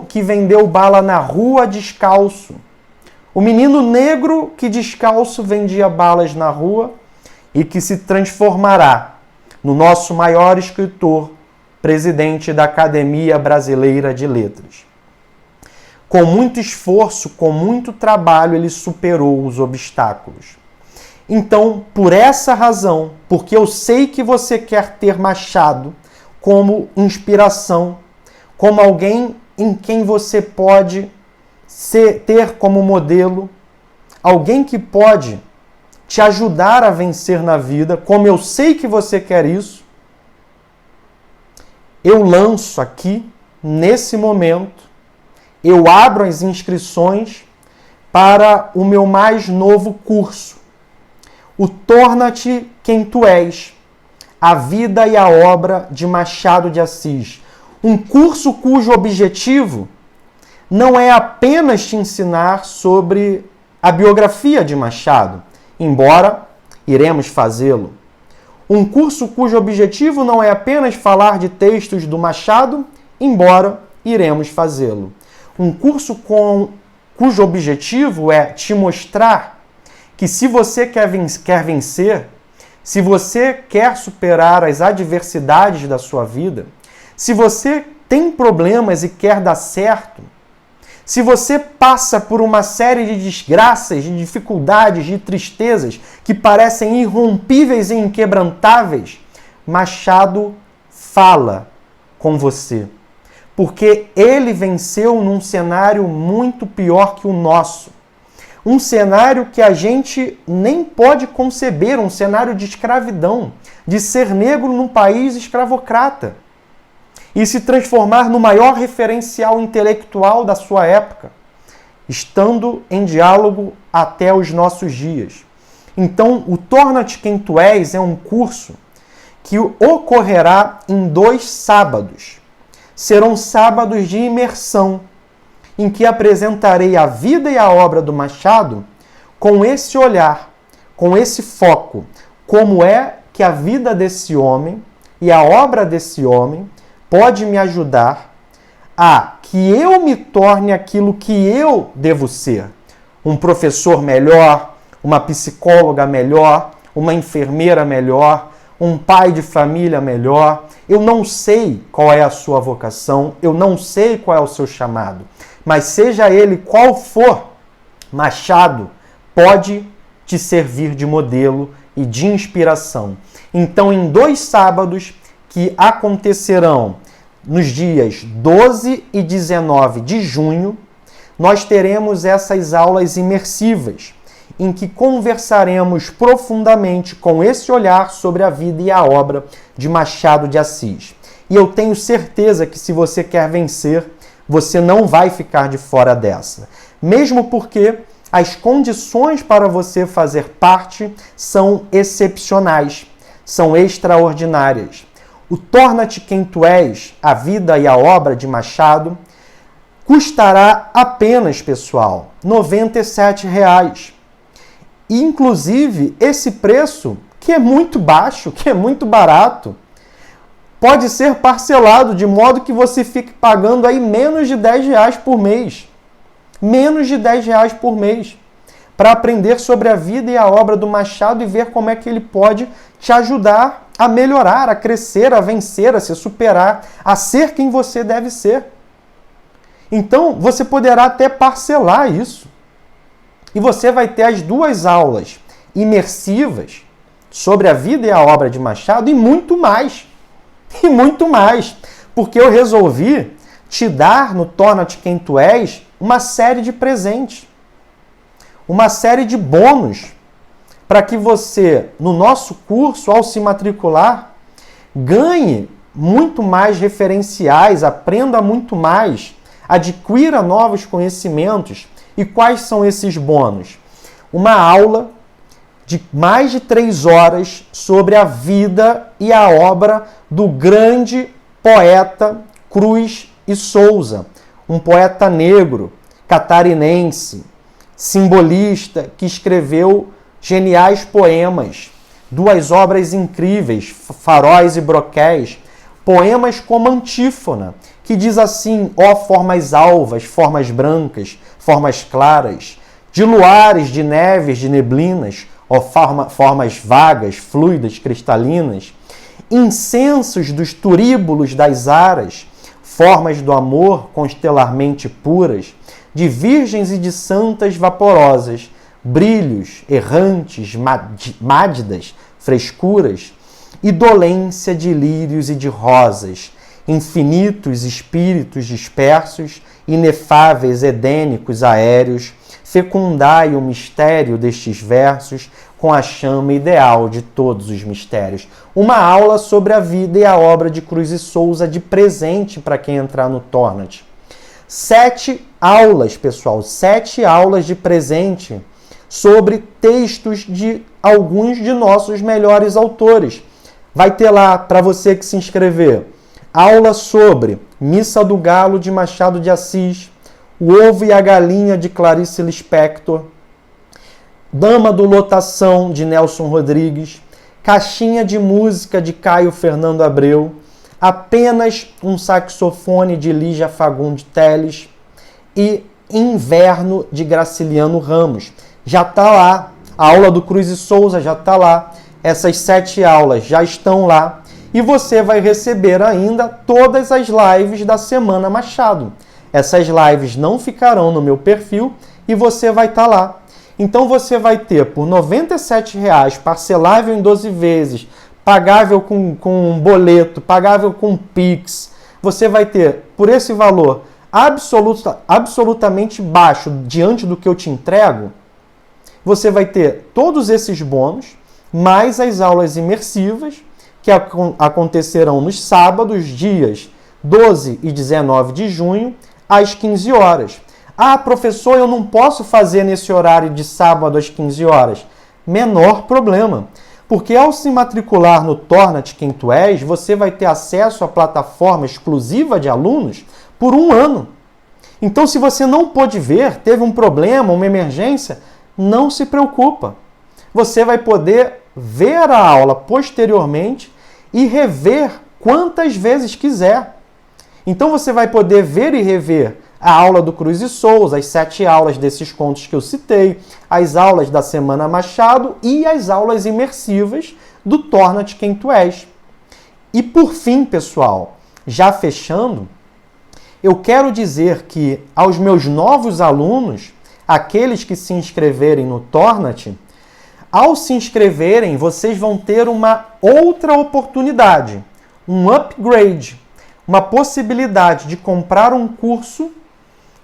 que vendeu bala na rua descalço, o menino negro que descalço vendia balas na rua e que se transformará no nosso maior escritor, presidente da Academia Brasileira de Letras. Com muito esforço, com muito trabalho, ele superou os obstáculos. Então, por essa razão, porque eu sei que você quer ter Machado como inspiração, como alguém em quem você pode ter como modelo, alguém que pode te ajudar a vencer na vida, como eu sei que você quer isso, eu lanço aqui, nesse momento, eu abro as inscrições para o meu mais novo curso, o Torna-te Quem Tu És, a vida e a obra de Machado de Assis. Um curso cujo objetivo não é apenas te ensinar sobre a biografia de Machado, embora iremos fazê-lo. Um curso cujo objetivo não é apenas falar de textos do Machado, embora iremos fazê-lo. Um curso cujo objetivo é te mostrar que se você quer vencer, se você quer superar as adversidades da sua vida, se você tem problemas e quer dar certo, se você passa por uma série de desgraças, de dificuldades, de tristezas que parecem irrompíveis e inquebrantáveis, Machado fala com você. Porque ele venceu num cenário muito pior que o nosso. Um cenário que a gente nem pode conceber, um cenário de escravidão, de ser negro num país escravocrata e se transformar no maior referencial intelectual da sua época, estando em diálogo até os nossos dias. Então, o Torna-te Quem Tu És é um curso que ocorrerá em 2 sábados. Serão sábados de imersão, em que apresentarei a vida e a obra do Machado com esse olhar, com esse foco, como é que a vida desse homem e a obra desse homem pode me ajudar a que eu me torne aquilo que eu devo ser. Um professor melhor, uma psicóloga melhor, uma enfermeira melhor, um pai de família melhor. Eu não sei qual é a sua vocação, eu não sei qual é o seu chamado, mas seja ele qual for, Machado pode te servir de modelo e de inspiração. Então, em 2 sábados que acontecerão nos dias 12 e 19 de junho, nós teremos essas aulas imersivas, em que conversaremos profundamente com esse olhar sobre a vida e a obra de Machado de Assis. E eu tenho certeza que se você quer vencer, você não vai ficar de fora dessa. Mesmo porque as condições para você fazer parte são excepcionais, são extraordinárias. O Torna-te Quem Tu És, a vida e a obra de Machado, custará apenas, pessoal, R$ 97,00. E, inclusive, esse preço, que é muito baixo, que é muito barato, pode ser parcelado de modo que você fique pagando aí menos de R$ 10,00 por mês. Menos de R$ 10,00 por mês. Para aprender sobre a vida e a obra do Machado e ver como é que ele pode te ajudar a melhorar, a crescer, a vencer, a se superar, a ser quem você deve ser. Então, você poderá até parcelar isso. E você vai ter as 2 aulas imersivas sobre a vida e a obra de Machado e muito mais. E muito mais. Porque eu resolvi te dar no Torna-te Quem Tu És uma série de presentes. Uma série de bônus para que você, no nosso curso, ao se matricular, ganhe muito mais referenciais, aprenda muito mais, adquira novos conhecimentos. E quais são esses bônus? Uma aula de mais de 3 horas sobre a vida e a obra do grande poeta Cruz e Souza, um poeta negro, catarinense, simbolista, que escreveu geniais poemas, 2 obras incríveis, Faróis e Broquéis, poemas como Antífona, que diz assim: ó formas alvas, formas brancas, formas claras, de luares, de neves, de neblinas, ó formas vagas, fluidas, cristalinas, incensos dos turíbulos das aras, formas do amor constelarmente puras, de virgens e de santas vaporosas, brilhos errantes, mádidas, frescuras, e dolência de lírios e de rosas, infinitos espíritos dispersos, inefáveis, edênicos, aéreos, fecundai o mistério destes versos com a chama ideal de todos os mistérios. Uma aula sobre a vida e a obra de Cruz e Souza de presente para quem entrar no Torna-te. 7 aulas, pessoal, 7 aulas de presente sobre textos de alguns de nossos melhores autores. Vai ter lá, para você que se inscrever, aula sobre Missa do Galo, de Machado de Assis, O Ovo e a Galinha, de Clarice Lispector, Dama do Lotação, de Nelson Rodrigues, Caixinha de Música, de Caio Fernando Abreu, Apenas um Saxofone, de Lígia Fagundes Telles e Inverno, de Graciliano Ramos. Já está lá, a aula do Cruz e Souza já está lá, essas 7 aulas já estão lá e você vai receber ainda todas as lives da Semana Machado. Essas lives não ficarão no meu perfil e você vai estar lá. Então você vai ter por R$ 97,00, parcelável em 12 vezes, pagável com boleto, pagável com Pix. Você vai ter, por esse valor absolutamente baixo diante do que eu te entrego, você vai ter todos esses bônus, mais as aulas imersivas, que acontecerão nos sábados, dias 12 e 19 de junho, às 15 horas. Ah, professor, eu não posso fazer nesse horário de sábado às 15 horas. Menor problema. Porque ao se matricular no Torna-te Quem Tu És, você vai ter acesso à plataforma exclusiva de alunos por 1 ano. Então, se você não pôde ver, teve um problema, uma emergência, não se preocupa. Você vai poder ver a aula posteriormente e rever quantas vezes quiser. Então você vai poder ver e rever a aula do Cruz e Souza, as 7 aulas desses contos que eu citei, as aulas da Semana Machado e as aulas imersivas do Torna-te Quem Tu És. E por fim, pessoal, já fechando, eu quero dizer que aos meus novos alunos, aqueles que se inscreverem no Torna-te, ao se inscreverem, vocês vão ter uma outra oportunidade, um upgrade, uma possibilidade de comprar um curso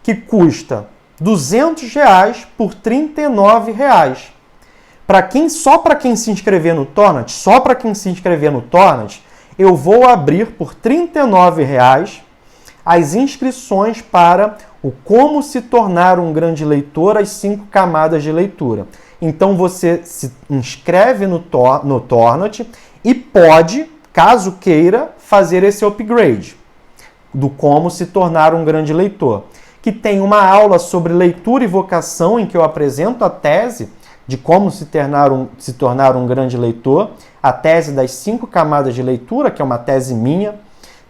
que custa R$ 200 por R$ 39. Só para quem se inscrever no Torna-te, eu vou abrir por R$ 39 as inscrições para o Como se tornar um grande leitor, as 5 camadas de leitura. Então você se inscreve no Torna-te e pode, caso queira, fazer esse upgrade do Como se tornar um grande leitor, que tem uma aula sobre leitura e vocação, em que eu apresento a tese de como se tornar um grande leitor, a tese das 5 camadas de leitura, que é uma tese minha.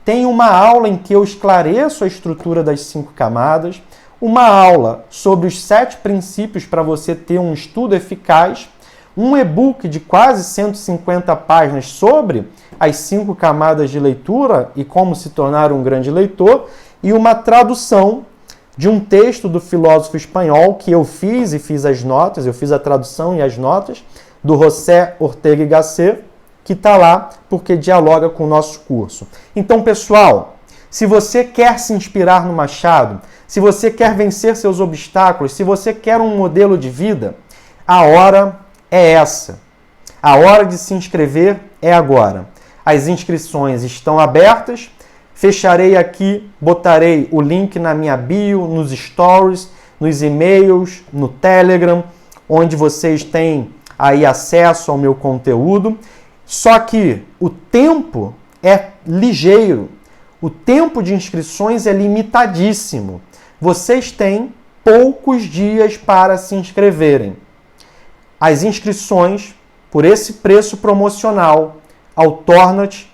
Tem uma aula em que eu esclareço a estrutura das 5 camadas, uma aula sobre os 7 princípios para você ter um estudo eficaz, um e-book de quase 150 páginas sobre as 5 camadas de leitura e como se tornar um grande leitor, e uma tradução de um texto do filósofo espanhol que eu fiz e fiz as notas, eu fiz a tradução e as notas, do José Ortega y Gasset, que está lá porque dialoga com o nosso curso. Então, pessoal, se você quer se inspirar no Machado, se você quer vencer seus obstáculos, se você quer um modelo de vida, a hora é essa. A hora de se inscrever é agora. As inscrições estão abertas. Fecharei aqui, botarei o link na minha bio, nos stories, nos e-mails, no Telegram, onde vocês têm aí acesso ao meu conteúdo. Só que o tempo é ligeiro. O tempo de inscrições é limitadíssimo. Vocês têm poucos dias para se inscreverem. As inscrições, por esse preço promocional, ao Torna-te,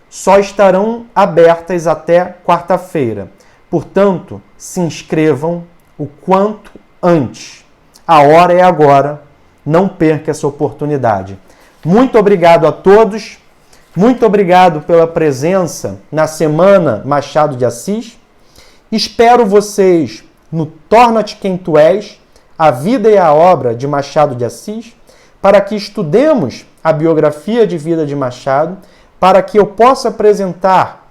só estarão abertas até quarta-feira. Portanto, se inscrevam o quanto antes. A hora é agora. Não perca essa oportunidade. Muito obrigado a todos. Muito obrigado pela presença na Semana Machado de Assis. Espero vocês no Torna-te Quem Tu És, a vida e a obra de Machado de Assis, para que estudemos a biografia de vida de Machado, para que eu possa apresentar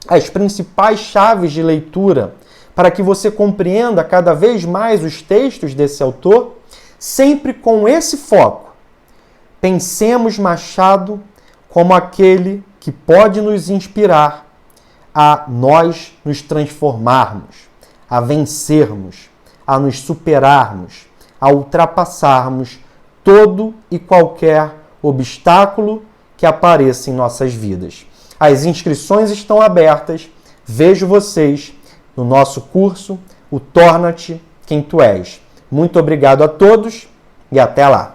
as principais chaves de leitura, para que você compreenda cada vez mais os textos desse autor, sempre com esse foco. Pensemos Machado como aquele que pode nos inspirar a nós nos transformarmos, a vencermos, a nos superarmos, a ultrapassarmos todo e qualquer obstáculo que apareça em nossas vidas. As inscrições estão abertas. Vejo vocês no nosso curso, o Torna-te Quem Tu És. Muito obrigado a todos e até lá!